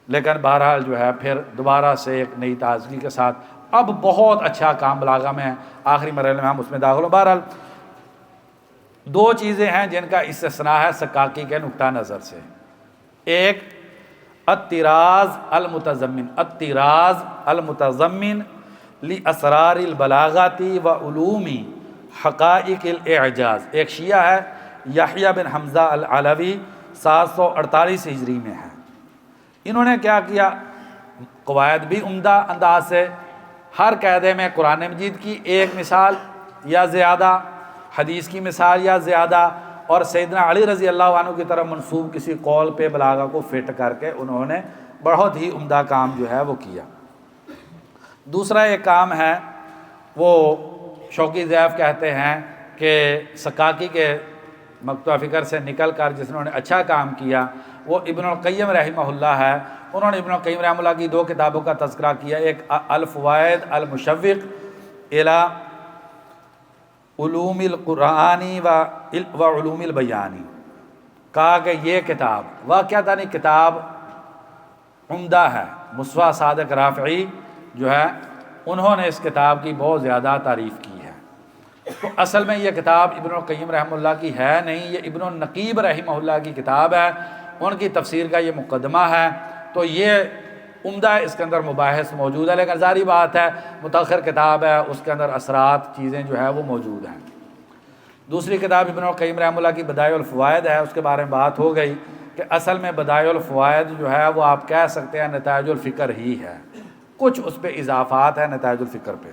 لیکن بہرحال جو ہے پھر دوبارہ سے ایک نئی تازگی کے ساتھ اب بہت اچھا کام بلاغہ میں ہے، آخری مرحلے میں ہم اس میں داخل ہوں۔ بہرحال دو چیزیں ہیں جن کا استثناء ہے سکاکی کے نقطہ نظر سے، ایک الطراز المتضمن، الطراز المتضمن لاسرار البلاغاتی و علومی حقائق الاعجاز، ایک شیعہ ہے یحییٰ بن حمزہ العلوی، 748 ہجری میں ہے۔ انہوں نے کیا کیا، قواعد بھی عمدہ انداز سے، ہر قاعدے میں قرآن مجید کی ایک مثال یا زیادہ، حدیث کی مثال یا زیادہ، اور سیدنا علی رضی اللہ عنہ کی طرف منسوب کسی قول پہ بلاغہ کو فٹ کر کے انہوں نے بہت ہی عمدہ کام جو ہے وہ کیا۔ دوسرا ایک کام ہے وہ شوقی ضیف کہتے ہیں کہ سکاکی کے مقطوع فکر سے نکل کر جس نے اچھا کام کیا وہ ابن القیم رحمہ اللہ ہے۔ انہوں نے ابن القیم رحمہ اللہ کی دو کتابوں کا تذکرہ کیا، ایک الفوائد المشوق الی علوم القرآنی و علوم البیانی، کہا کہ یہ کتاب واقعتاً کتاب عمدہ ہے۔ مصطفیٰ صادق رافعی جو ہے انہوں نے اس کتاب کی بہت زیادہ تعریف کی ہے۔ تو اصل میں یہ کتاب ابن القیم رحمہ اللہ کی ہے نہیں، یہ ابن النقیب رحمہ اللہ کی کتاب ہے، ان کی تفسیر کا یہ مقدمہ ہے۔ تو یہ عمدہ ہے، اس کے اندر مباحث موجود ہے، لیکن ظاہری بات ہے متأخر کتاب ہے، اس کے اندر اثرات چیزیں جو ہے وہ موجود ہیں۔ دوسری کتاب ابن القیم رحمہ اللہ کی بدائع الفوائد ہے، اس کے بارے میں بات ہو گئی کہ اصل میں بدائع الفوائد جو ہے وہ آپ کہہ سکتے ہیں نتائج الفکر ہی ہے، کچھ اس پہ اضافات ہیں نتائج الفکر پہ۔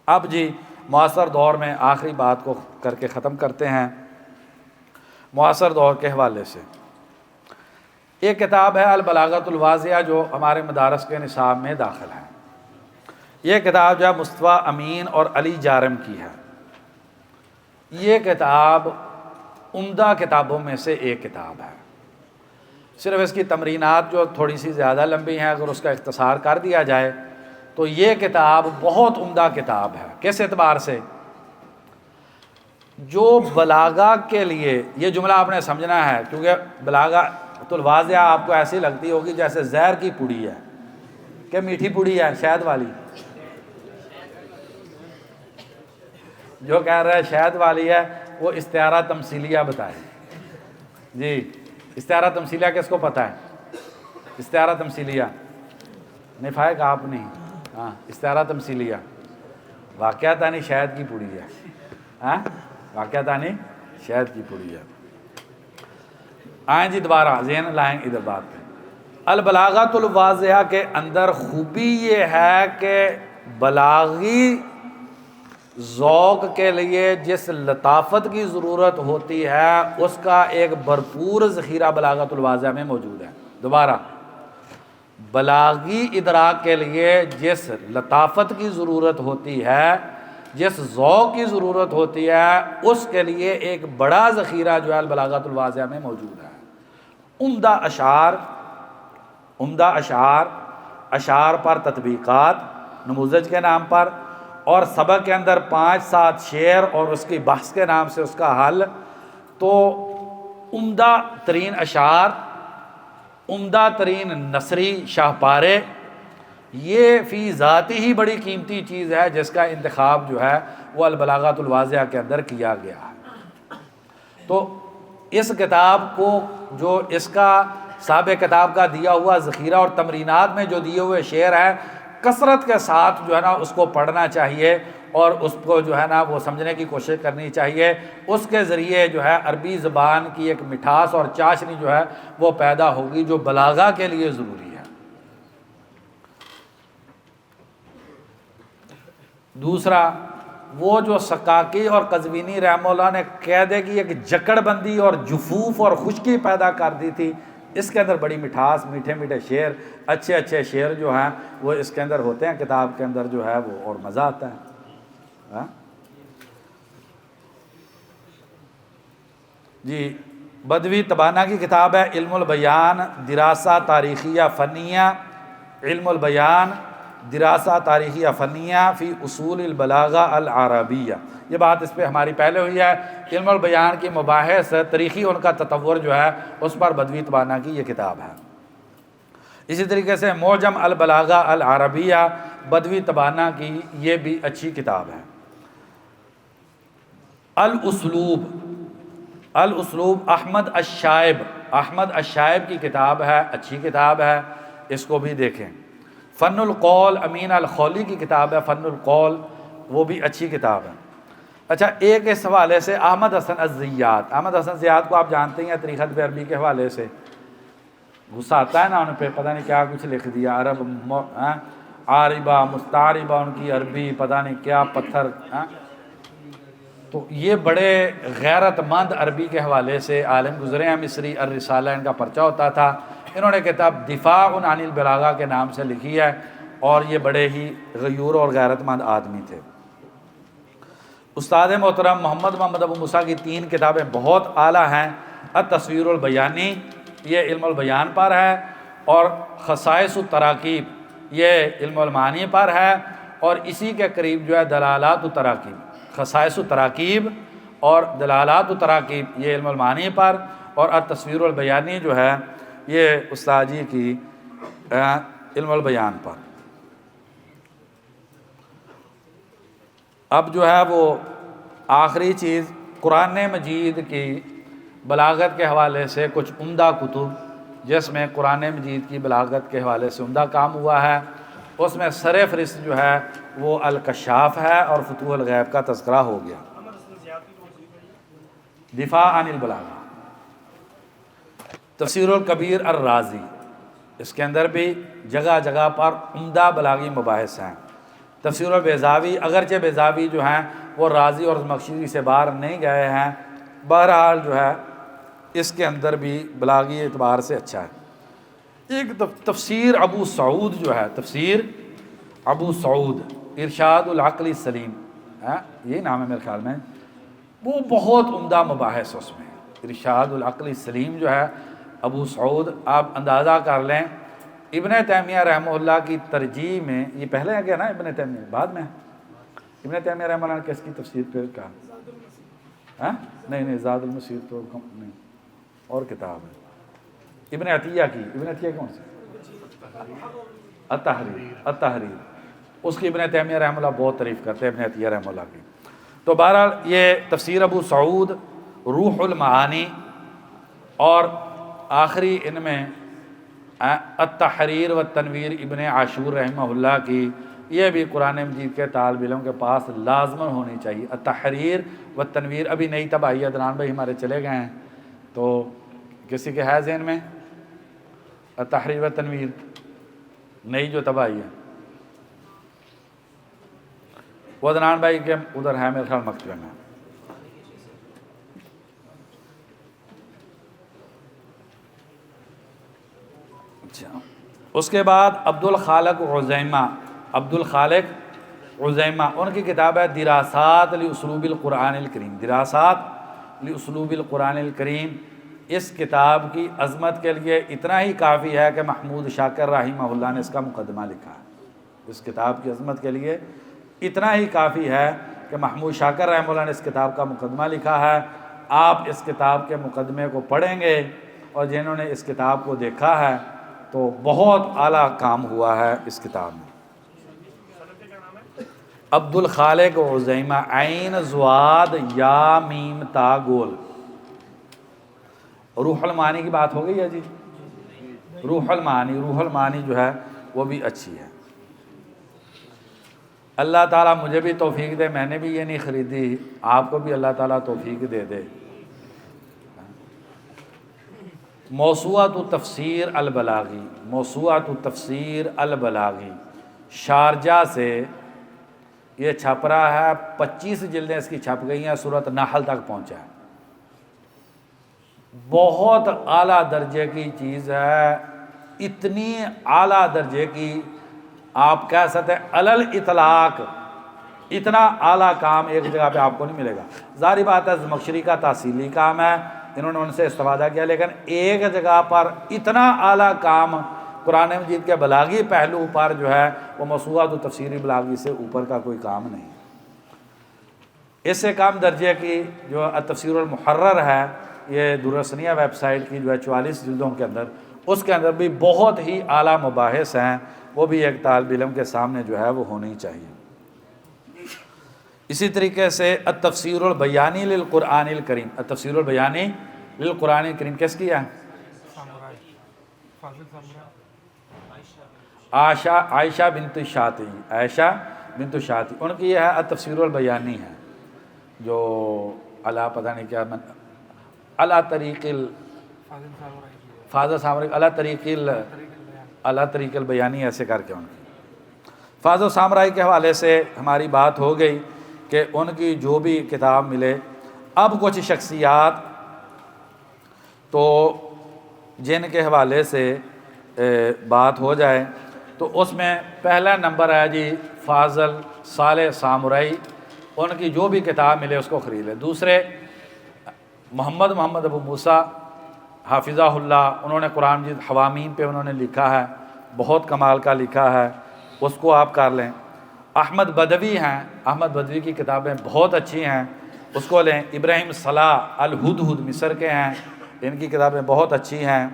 اب جی معاصر دور میں آخری بات کو کر کے ختم کرتے ہیں۔ معاصر دور کے حوالے سے ایک کتاب ہے البلاغۃ الواضحہ جو ہمارے مدارس کے نصاب میں داخل ہے۔ یہ کتاب جو ہے مصطفیٰ امین اور علی جارم کی ہے۔ یہ کتاب عمدہ کتابوں میں سے ایک کتاب ہے، صرف اس کی تمرینات جو تھوڑی سی زیادہ لمبی ہیں، اگر اس کا اختصار کر دیا جائے تو یہ کتاب بہت عمدہ کتاب ہے۔ کس اعتبار سے؟ جو بلاغہ کے لیے، یہ جملہ آپ نے سمجھنا ہے کیونکہ بلاغہ الواضحہ آپ کو ایسی لگتی ہوگی جیسے زہر کی پوڑی ہے، کہ میٹھی پوڑی ہے شہد والی، جو کہہ رہا ہے شہد والی ہے وہ استعارہ تمثیلیہ بتائے جی۔ استعارہ تمثیلیہ کس کو پتہ ہے؟ استعارہ تمثیلیہ نہیں فائق آپ نہیں، ہاں استعارہ تمثیلیہ واقعتانی شہد کی پوڑی ہے، ہاں واقعتانی شہد کی پوڑی ہے۔ آئیں جی دوبارہ ذہن لائیں ادھر بات پہ۔ البلاغۃ الواضحہ کے اندر خوبی یہ ہے کہ بلاغی ذوق کے لیے جس لطافت کی ضرورت ہوتی ہے اس کا ایک بھرپور ذخیرہ بلاغۃ الواضحہ میں موجود ہے۔ دوبارہ، بلاغی ادراک کے لیے جس لطافت کی ضرورت ہوتی ہے، جس ذوق کی ضرورت ہوتی ہے، اس کے لیے ایک بڑا ذخیرہ جو ہے البلاغۃ الواضحہ میں موجود ہے۔ عمدہ اشعار پر تطبیقات نموذج کے نام پر، اور سبق کے اندر 5-7 شعر اور اس کی بحث کے نام سے اس کا حل، تو عمدہ ترین اشعار، عمدہ ترین نثری شاہپارے، یہ فی ذاتی ہی بڑی قیمتی چیز ہے جس کا انتخاب جو ہے وہ البلاغۃ الواضحہ کے اندر کیا گیا ہے۔ تو اس کتاب کو جو اس کا صاحب کتاب کا دیا ہوا ذخیرہ اور تمرینات میں جو دیے ہوئے شعر ہیں، کثرت کے ساتھ جو ہے نا اس کو پڑھنا چاہیے اور اس کو جو ہے نا وہ سمجھنے کی کوشش کرنی چاہیے۔ اس کے ذریعے جو ہے عربی زبان کی ایک مٹھاس اور چاشنی جو ہے وہ پیدا ہوگی جو بلاغہ کے لیے ضروری ہے۔ دوسرا، وہ جو سکاکی اور قزوینی رحمہ اللہ نے قاعدے کی ایک جکڑ بندی اور جفوف اور خشکی پیدا کر دی تھی، اس کے اندر بڑی مٹھاس، میٹھے میٹھے شعر، اچھے شعر جو ہیں وہ اس کے اندر ہوتے ہیں، کتاب کے اندر جو ہے وہ اور مزہ آتا ہے۔ جی، بدوی تبانہ کی کتاب ہے علم البیان دراسہ تاریخیہ فنیہ، علم البیان دراسہ تاریخیہ فنیہ فی اصول البلاغہ العربیہ، یہ بات اس پہ ہماری پہلے ہوئی ہے۔ علم البیان کی مباحث تاریخی ان کا تطور جو ہے اس پر بدوی تبانہ کی یہ کتاب ہے۔ اسی طریقے سے معجم البلاغہ العربیہ بدوی تبانہ کی یہ بھی اچھی کتاب ہے۔ الاسلوب احمد الشائب کی کتاب ہے، اچھی کتاب ہے، اس کو بھی دیکھیں۔ فن القول امین الخولی کی کتاب ہے فن القول، وہ بھی اچھی کتاب ہے۔ اچھا، ایک اس حوالے سے احمد حسن الزیات، احمد حسن زیات کو آپ جانتے ہیں طریقت بے عربی کے حوالے سے غصہ آتا ہے نا ان پہ، پتہ نہیں کیا کچھ لکھ دیا، عرب عاربہ مستعربہ ان کی عربی، پتہ نہیں کیا پتھر۔ تو یہ بڑے غیرت مند عربی کے حوالے سے عالم گزرے ہیں، مصری، الرسالہ ان کا پرچہ ہوتا تھا۔ انہوں نے کتاب دفاع عن البلاغہ کے نام سے لکھی ہے، اور یہ بڑے ہی غیور اور غیرت مند آدمی تھے۔ استاد محترم محمد ابو موسیٰ کی 3 کتابیں بہت اعلیٰ ہیں۔ التصویر البیانی، یہ علم البیان پر ہے، اور خصائص التراکیب یہ علم المعانی پر ہے، اور اسی کے قریب جو ہے دلالات التراکیب، خصائص التراکیب اور دلالات التراکیب یہ علم المعانی پر، اور التصویر البیانی جو ہے یہ استاد جی کی علم البیان پر۔ اب جو ہے وہ آخری چیز، قرآن مجید کی بلاغت کے حوالے سے کچھ عمدہ کتب جس میں قرآن مجید کی بلاغت کے حوالے سے عمدہ کام ہوا ہے، اس میں سر فہرست جو ہے وہ الکشاف ہے، اور فتوح الغیب کا تذکرہ ہو گیا۔ دفاع عن البلاغہ، تفسیر الکبیر الرازی، اس کے اندر بھی جگہ جگہ پر عمدہ بلاغی مباحث ہیں۔ تفسیر البیضاوی، اگرچہ بیضاوی جو ہیں وہ رازی اور زمخشری سے باہر نہیں گئے ہیں، بہرحال جو ہے اس کے اندر بھی بلاغی اعتبار سے اچھا ہے۔ ایک تفسیر ابو سعود جو ہے، تفسیر ابو سعود ارشاد العقل السلیم، یہی نام ہے میرے خیال میں، وہ بہت عمدہ مباحث اس میں۔ ارشاد العقل السلیم جو ہے ابو سعود، آپ اندازہ کر لیں ابن تیمیہ رحمہ اللہ کی ترجیح میں، یہ پہلے ہے گیا نا ابن تیمیہ، بعد میں ابن تیمیہ رحمہ اللہ نے کس کی تفسیر پہ کہا؟ نہیں زاد المسیر تو نہیں، اور کتاب ہے ابن عطیہ کی، ابن عطیہ کون سی؟ التحریر، اس کی ابن تیمیہ رحمہ اللہ بہت تعریف کرتے ہیں ابن عطیہ رحمہ اللہ کی۔ تو بہرحال یہ تفسیر ابو سعود، روح المعانی، اور آخری ان میں التحریر و تنویر ابن عاشور رحمہ اللہ کی، یہ بھی قرآن مجید کے طالب علم کے پاس لازماً ہونی چاہیے۔ التحریر و تنویر ابھی نئی طبع آئی ہے، عدنان بھائی ہمارے چلے گئے ہیں، تو کسی کے ہے ذہن میں التحریر و تنویر نئی جو طبع آئی ہے؟ وہ عدنان بھائی کے ادھر ہے میرے خیال مکتبے میں۔ اچھا، اس کے بعد عبدالخالق عزیمہ، ان کی کتاب ہے دراسات لاسلوب القرآن الکریم، دراسات لاسلوب القرآن الکریم۔ اس کتاب کی عظمت کے لیے اتنا ہی کافی ہے کہ محمود شاکر رحمہ اللہ نے اس کا مقدمہ لکھا ہے۔ اس کتاب کی عظمت کے لیے اتنا ہی کافی ہے کہ محمود شاکر رحمہ اللہ نے اس کتاب کا مقدمہ لکھا ہے۔ آپ اس کتاب کے مقدمے کو پڑھیں گے اور جنہوں نے اس کتاب کو دیکھا ہے تو بہت اعلیٰ کام ہوا ہے اس کتاب میں۔ عبدالخالق عزیمہ، عین زواد یا میم تا گول۔ روح المعانی کی بات ہو گئی ہے جی، روح المعانی جو ہے وہ بھی اچھی ہے۔ اللہ تعالیٰ مجھے بھی توفیق دے، میں نے بھی یہ نہیں خریدی، آپ کو بھی اللہ تعالیٰ توفیق دے دے۔ موسوعۃ التفسیر البلاغی، موسوعۃ التفسیر البلاغی، شارجہ سے یہ چھپ رہا ہے، 25 جلدیں اس کی چھپ گئی ہیں، سورۃ نحل تک پہنچا ہے۔ بہت اعلیٰ درجے کی چیز ہے، اتنی اعلیٰ درجے کی آپ کہہ سکتے ہیں علل اطلاق، اتنا اعلیٰ کام ایک جگہ پہ آپ کو نہیں ملے گا۔ ظاہری بات ہے زمخشری کا تحصیلی کام ہے، انہوں نے ان سے استفادہ کیا، لیکن ایک جگہ پر اتنا اعلیٰ کام قرآن مجید کے بلاغی پہلو پر جو ہے وہ موسوعۃ التفسیر بلاغی سے اوپر کا کوئی کام نہیں۔ اس سے کم درجے کی جو التفسیر المحرر ہے، یہ دررثنیہ ویب سائٹ کی جو ہے 44 جلدوں کے اندر، اس کے اندر بھی بہت ہی اعلیٰ مباحث ہیں، وہ بھی ایک طالب علم کے سامنے جو ہے وہ ہونی چاہیے۔ اسی طریقے سے التفسیر البیانی للقرآن الکریم، التفسیر البیانی للقرآن الکریم کس کی ہے؟ عائشہ بنت شاطی، عائشہ بنت شاطی، ان کی یہ ہے التفسیر البیانی ہے، جو اللہ پتہ نہیں کیا، اللہ طریق فاضل سامرائی، اللہ طریق البیانی ایسے کر کے ان کی۔ فاضل سامرائی کے حوالے سے ہماری بات ہو گئی کہ ان کی جو بھی کتاب ملے۔ اب کچھ شخصیات تو جن کے حوالے سے بات ہو جائے تو اس میں پہلا نمبر ہے جی فاضل صالح سامرائی، ان کی جو بھی کتاب ملے اس کو خرید لے۔ دوسرے محمد ابو موسیٰ حافظہ اللہ، انہوں نے قرآن مجید حوامیم پہ انہوں نے لکھا ہے، بہت کمال کا لکھا ہے، اس کو آپ کر لیں۔ احمد بدوی ہیں، احمد بدوی کی کتابیں بہت اچھی ہیں، اس کو لیں۔ ابراہیم صلاح الہدہد مصر کے ہیں، ان کی کتابیں بہت اچھی ہیں۔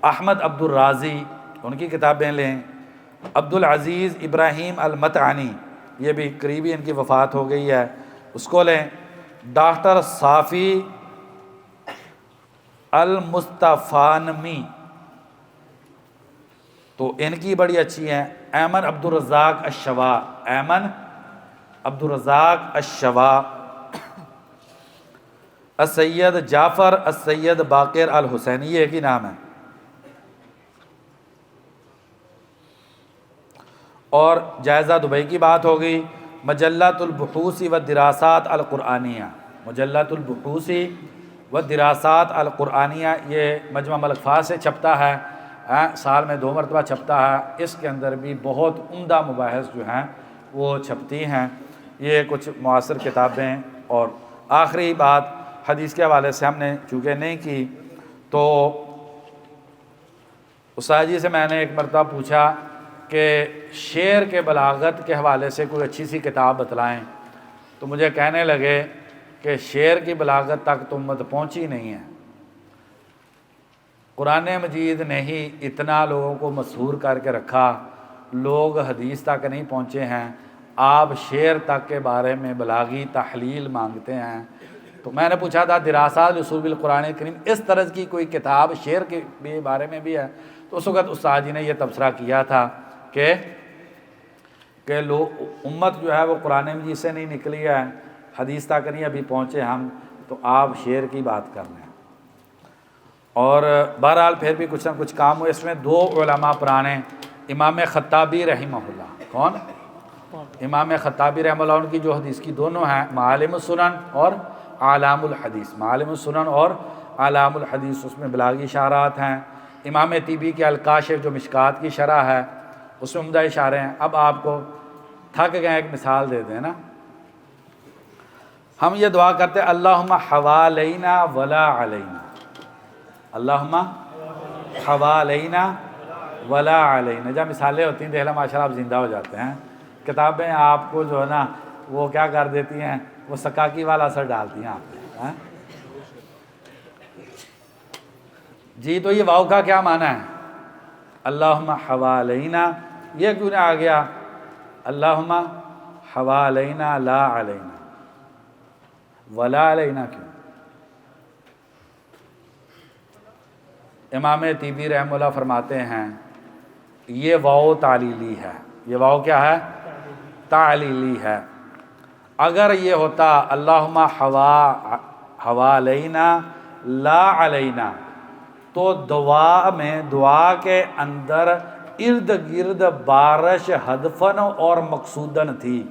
احمد عبد الرازی، ان کی کتابیں لیں۔ عبدالعزیز ابراہیم المتعنی، یہ بھی قریبی ان کی وفات ہو گئی ہے، اس کو لیں۔ ڈاکٹر صافی المصطفانمی، تو ان کی بڑی اچھی ہیں۔ ایمن عبدالرزاق الشوا، ایمن عبدالرزاق الشوا۔ السید جعفر السید باقر الحسینی، یہ ایک ہی نام ہے۔ اور جائزہ دبئی کی بات ہو گئی۔ مجلۃ البحوث والدراسات القرآنیہ، مجلۃ البحوث والدراسات القرآنیہ، یہ مجمع الالفاظ سے چھپتا ہے، سال میں 2 مرتبہ چھپتا ہے۔ اس کے اندر بھی بہت عمدہ مباحث جو ہیں وہ چھپتی ہیں۔ یہ کچھ معاصر کتابیں۔ اور آخری بات حدیث کے حوالے سے ہم نے چونکہ نہیں کی، تو استاد جی سے میں نے ایک مرتبہ پوچھا کہ شعر کے بلاغت کے حوالے سے کوئی اچھی سی کتاب بتلائیں، تو مجھے کہنے لگے کہ شعر کی بلاغت تک تو امت پہنچی نہیں ہے، قرآن مجید نے ہی اتنا لوگوں کو مسحور کر کے رکھا، لوگ حدیث تک نہیں پہنچے ہیں، آپ شعر تک کے بارے میں بلاغی تحلیل مانگتے ہیں۔ تو میں نے پوچھا تھا دراسات اصول القرآن کریم اس طرح کی کوئی کتاب شعر کے بارے میں بھی ہے؟ تو اس وقت استاد جی نے یہ تبصرہ کیا تھا کہ لوگ امت جو ہے وہ قرآن مجید سے نہیں نکلی ہے، حدیث تک نہیں ابھی پہنچے ہم، تو آپ شعر کی بات کر رہے ہیں۔ اور بہرحال پھر بھی کچھ نہ کچھ کام ہوئے۔ اس میں دو علماء پرانے، امام خطابی رحمہ اللہ، کون؟ امام خطابی رحمہ اللہ، ان کی جو حدیث کی دونوں ہیں معالم السنن اور اعلام الحدیث، معالم السنن اور اعلام الحدیث، اس میں بلاغی اشارات ہیں۔ امام طیبی کے الکاشف جو مشکات کی شرح ہے اس میں عمدہ اشارے ہیں۔ اب آپ کو تھک گئے ایک مثال دے دیں نا، ہم یہ دعا کرتے ہیں اللہم حوالینا ولا علینا، اللہم حوالینا ولا علینا۔ جب مثالیں ہوتی ہیں دیکھ لیں ماشاءاللہ آپ زندہ ہو جاتے ہیں۔ کتابیں آپ کو جو ہے نا وہ کیا کر دیتی ہیں، وہ سکاکی والا اثر ڈالتی ہیں آپ پہ۔ جی تو یہ واو کا کیا معنی ہے؟ اللہم حوالینا، یہ کیوں نہ آ گیا اللہم حوالینا لا علینا، ولا علینا کیوں؟ امام طیبی رحمہ اللہ فرماتے ہیں یہ واو تعلیلی ہے۔ یہ واو کیا ہے؟ تعلیلی ہے۔ اگر یہ ہوتا اللہم حوالینا لا علینا تو دعا میں، دعا کے اندر ارد گرد بارش ہدفن اور مقصودن تھی،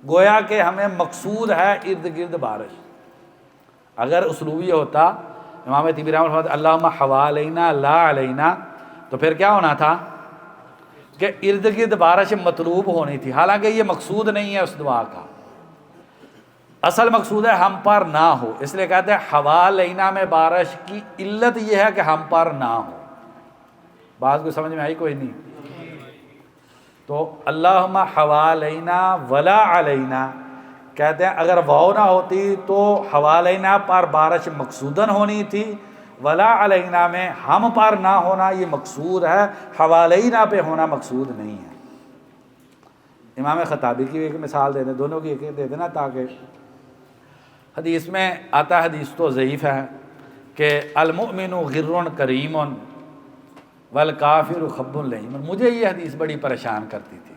گویا کہ ہمیں مقصود ہے ارد گرد بارش۔ اگر اسلوبی ہوتا امام طیبی رحمہ اللہ اللہم حوالینا لا علینا تو پھر کیا ہونا تھا کہ ارد گرد بارش مطلوب ہونی تھی، حالانکہ یہ مقصود نہیں ہے اس دعا کا۔ اصل مقصود ہے ہم پر نہ ہو، اس لیے کہتے ہیں حوالینا میں بارش کی علت یہ ہے کہ ہم پر نہ ہو۔ بات کو سمجھ میں آئی کوئی نہیں؟ تو اللہم حوالینا ولا علینا کہتے ہیں اگر واو نہ ہوتی تو حوالینا پر بارش مقصودن ہونی تھی، ولا علینا میں ہم پر نہ ہونا یہ مقصود ہے، حوالینا پہ ہونا مقصود نہیں ہے۔ امام خطابی کی ایک مثال دے دیں، دونوں کی ایک دے دینا تاکہ حدیث میں آتا، حدیث تو ضعیف ہے کہ المؤمن غر کریم والکافر خب لئیم۔ مجھے یہ حدیث بڑی پریشان کرتی تھی،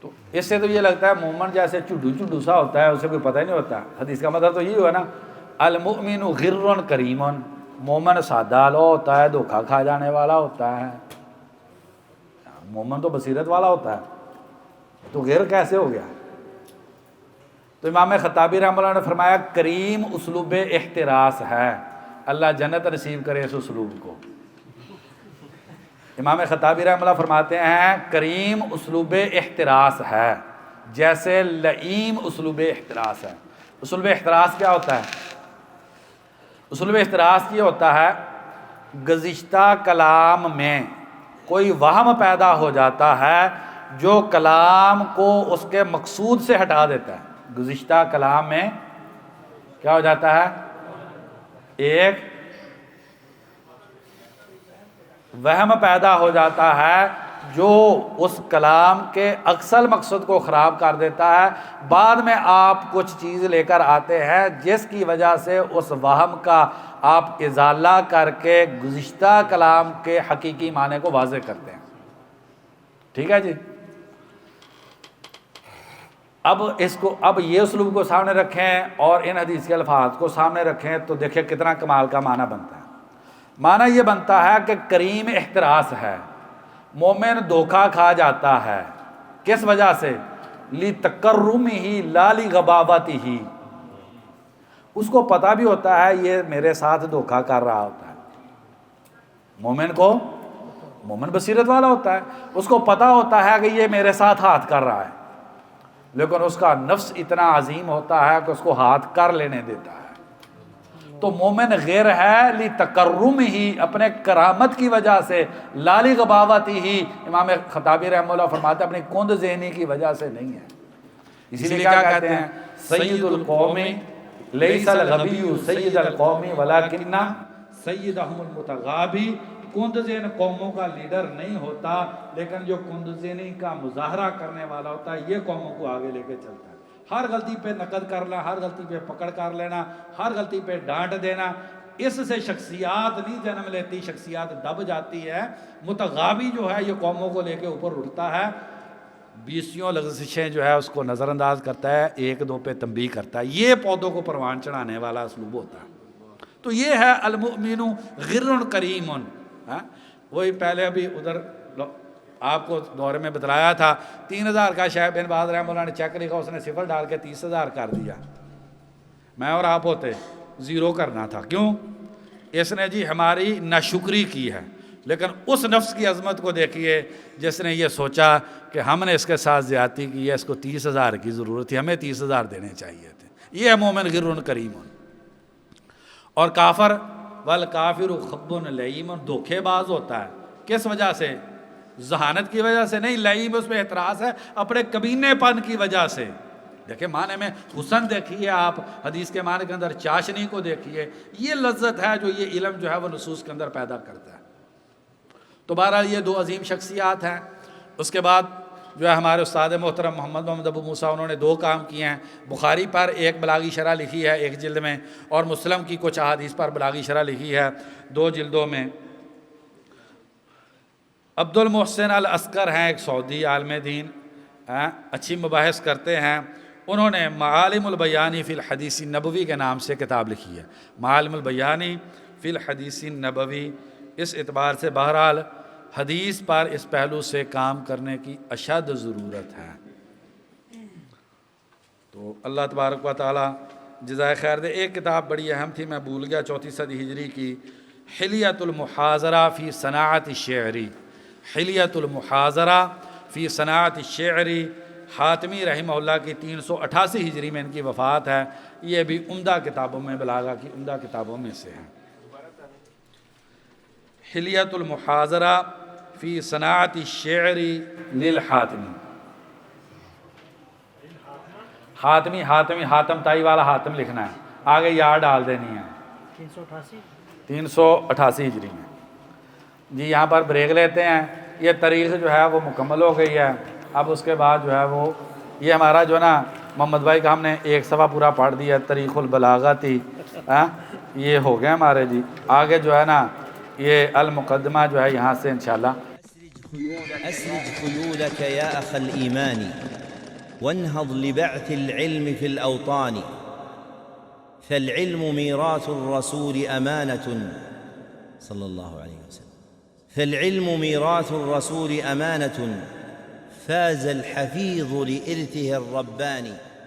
تو اس سے تو یہ لگتا ہے مومن جیسے چڈو سا ہوتا ہے، اسے کوئی پتہ ہی نہیں ہوتا۔ حدیث کا مطلب تو یہ ہوا نا المؤمن غر کریم، مومن سادہ لو ہوتا ہے، دھوکہ کھا جانے والا ہوتا ہے، مومن تو بصیرت والا ہوتا ہے، تو غیر کیسے ہو گیا؟ تو امام خطابی رحمہ اللہ نے فرمایا کریم اسلوب احتراس ہے، اللہ جنت نصیب کرے اس اسلوب کو۔ امام خطابی رحمہ اللہ فرماتے ہیں کریم اسلوب احتراس ہے جیسے لئیم اسلوب احتراس ہے۔ اسلوب احتراس کیا ہوتا ہے؟ اسلوب احتراس یہ ہوتا ہے گزشتہ کلام میں کوئی وہم پیدا ہو جاتا ہے جو کلام کو اس کے مقصود سے ہٹا دیتا ہے۔ گزشتہ کلام میں کیا ہو جاتا ہے؟ ایک وہم پیدا ہو جاتا ہے جو اس کلام کے اصل مقصد کو خراب کر دیتا ہے، بعد میں آپ کچھ چیز لے کر آتے ہیں جس کی وجہ سے اس وہم کا آپ ازالہ کر کے گزشتہ کلام کے حقیقی معنی کو واضح کرتے ہیں۔ ٹھیک ہے جی؟ اب یہ اسلوب کو سامنے رکھیں اور ان حدیث کے الفاظ کو سامنے رکھیں تو دیکھیں کتنا کمال کا معنی بنتا ہے۔ معنی یہ بنتا ہے کہ کریم احتراس ہے، مومن دھوکہ کھا جاتا ہے، کس وجہ سے؟ لِتَقَرُّمِهِ لَا لِغَبَاوَتِهِ، اس کو پتہ بھی ہوتا ہے یہ میرے ساتھ دھوکہ کر رہا ہوتا ہے، مومن بصیرت والا ہوتا ہے، اس کو پتہ ہوتا ہے کہ یہ میرے ساتھ ہاتھ کر رہا ہے، لیکن اس کا نفس اتنا عظیم ہوتا ہے کہ اس کو ہاتھ کر لینے دیتا ہے۔ تو مومن غیر ہے لِتَقَرُّمِهِ، اپنے کرامت کی وجہ سے، لا لِغَبَاوَتِهِ، امام خطابی رحمہ اللہ فرماتے ہیں اپنی کند ذہنی کی وجہ سے نہیں ہے۔ اسی لیے کیا کہتے ہیں سید القوم لیس الغبی سید القوم ولکن سیدہم المتغابی، کندزین قوموں کا لیڈر نہیں ہوتا، لیکن جو کندزینی کا مظاہرہ کرنے والا ہوتا ہے یہ قوموں کو آگے لے کے چلتا ہے۔ ہر غلطی پہ نقد کرنا، ہر غلطی پہ پکڑ کر لینا، ہر غلطی پہ ڈانٹ دینا، اس سے شخصیات نہیں جنم لیتی، شخصیات دب جاتی ہے۔ متغابی جو ہے یہ قوموں کو لے کے اوپر اٹھتا ہے، بیسیوں لغزشیں جو ہے اس کو نظر انداز کرتا ہے، ایک دو پہ تنبیہ کرتا ہے، یہ پودوں کو پروان چڑھانے والا اسلوب ہوتا ہے۔ تو یہ ہے المؤمن غر کریم۔ وہی پہلے ابھی ادھر آپ کو دورے میں بتلایا تھا، 3000 کا شیخ بن باز رحمہ اللہ نے چیک لکھا، اس نے صفر ڈال کے 30,000 کر دیا۔ میں اور آپ ہوتے 0 کرنا تھا، کیوں؟ اس نے جی ہماری ناشکری کی ہے، لیکن اس نفس کی عظمت کو دیکھیے جس نے یہ سوچا کہ ہم نے اس کے ساتھ زیادتی کی ہے، اس کو 30,000 کی ضرورت تھی، ہمیں 30,000 دینے چاہیے تھے۔ یہ ہے مومن غر کریم۔ اور کافر والکافر خب لئیم، دھوکے باز ہوتا ہے۔ کس وجہ سے؟ ذہانت کی وجہ سے نہیں، لئیم اس پہ اعتراض ہے، اپنے کمینے پن کی وجہ سے۔ دیکھیں معنی میں حسن دیکھیے آپ، حدیث کے معنی کے اندر چاشنی کو دیکھیے، یہ لذت ہے جو یہ علم جو ہے وہ نصوص کے اندر پیدا کرتا ہے۔ تو بہرحال یہ 2 عظیم شخصیات ہیں۔ اس کے بعد جو ہے ہمارے استاد محترم محمد ابو موسیٰ، انہوں نے 2 کام کیے ہیں۔ بخاری پر ایک بلاغی شرح لکھی ہے 1 جلد میں، اور مسلم کی کچھ احادیث پر بلاغی شرح لکھی ہے 2 جلدوں میں۔ عبد المحسن العسکر ہیں، ایک سعودی عالم دین، اچھی مباحث کرتے ہیں، انہوں نے معالم البیانی فی الحدیث النبوی کے نام سے کتاب لکھی ہے۔ معالم البیانی فی الحدیث النبوی، اس اعتبار سے بہرحال حدیث پر اس پہلو سے کام کرنے کی اشد ضرورت ہے۔ تو اللہ تبارک و تعالی جزائے خیر دے۔ ایک کتاب بڑی اہم تھی، میں بھول گیا، 4 صدی ہجری کی، حلیۃ المحاضرہ فی صناعت الشعری۔ حلیۃ المحاضرہ فی صناعت الشعری، حاتمی رحمہ اللہ کی 388 ہجری میں ان کی وفات ہے۔ یہ بھی عمدہ کتابوں میں، بلاغہ کی عمدہ کتابوں میں سے ہے۔ حلیۃ المحاضرہ فی صناعت الشعر للحاتمی۔ حاتم تائی والا حاتم لکھنا ہے، آگے یا ڈال دینی ہے۔ 388 ہجری میں۔ جی یہاں پر بریک لیتے ہیں، یہ تاریخ جو ہے وہ مکمل ہو گئی ہے۔ اب اس کے بعد جو ہے وہ یہ ہمارا جو ہے نا محمد بھائی کا ہم نے 1 صفحہ پورا پڑھ دیا، تاریخ البلاغہ تھی، یہ ہو گیا ہمارے جی۔ آگے جو ہے نا یہ المقدمہ جو ہے یہاں سے انشاءاللہ۔ أسرج خيولك يا أخ الإيمان وانهض لبعث العلم في الأوطان، فالعلم ميراث الرسول أمانة صلى الله عليه وسلم، فالعلم ميراث الرسول أمانة، فاز الحفيظ لإرثه الرباني.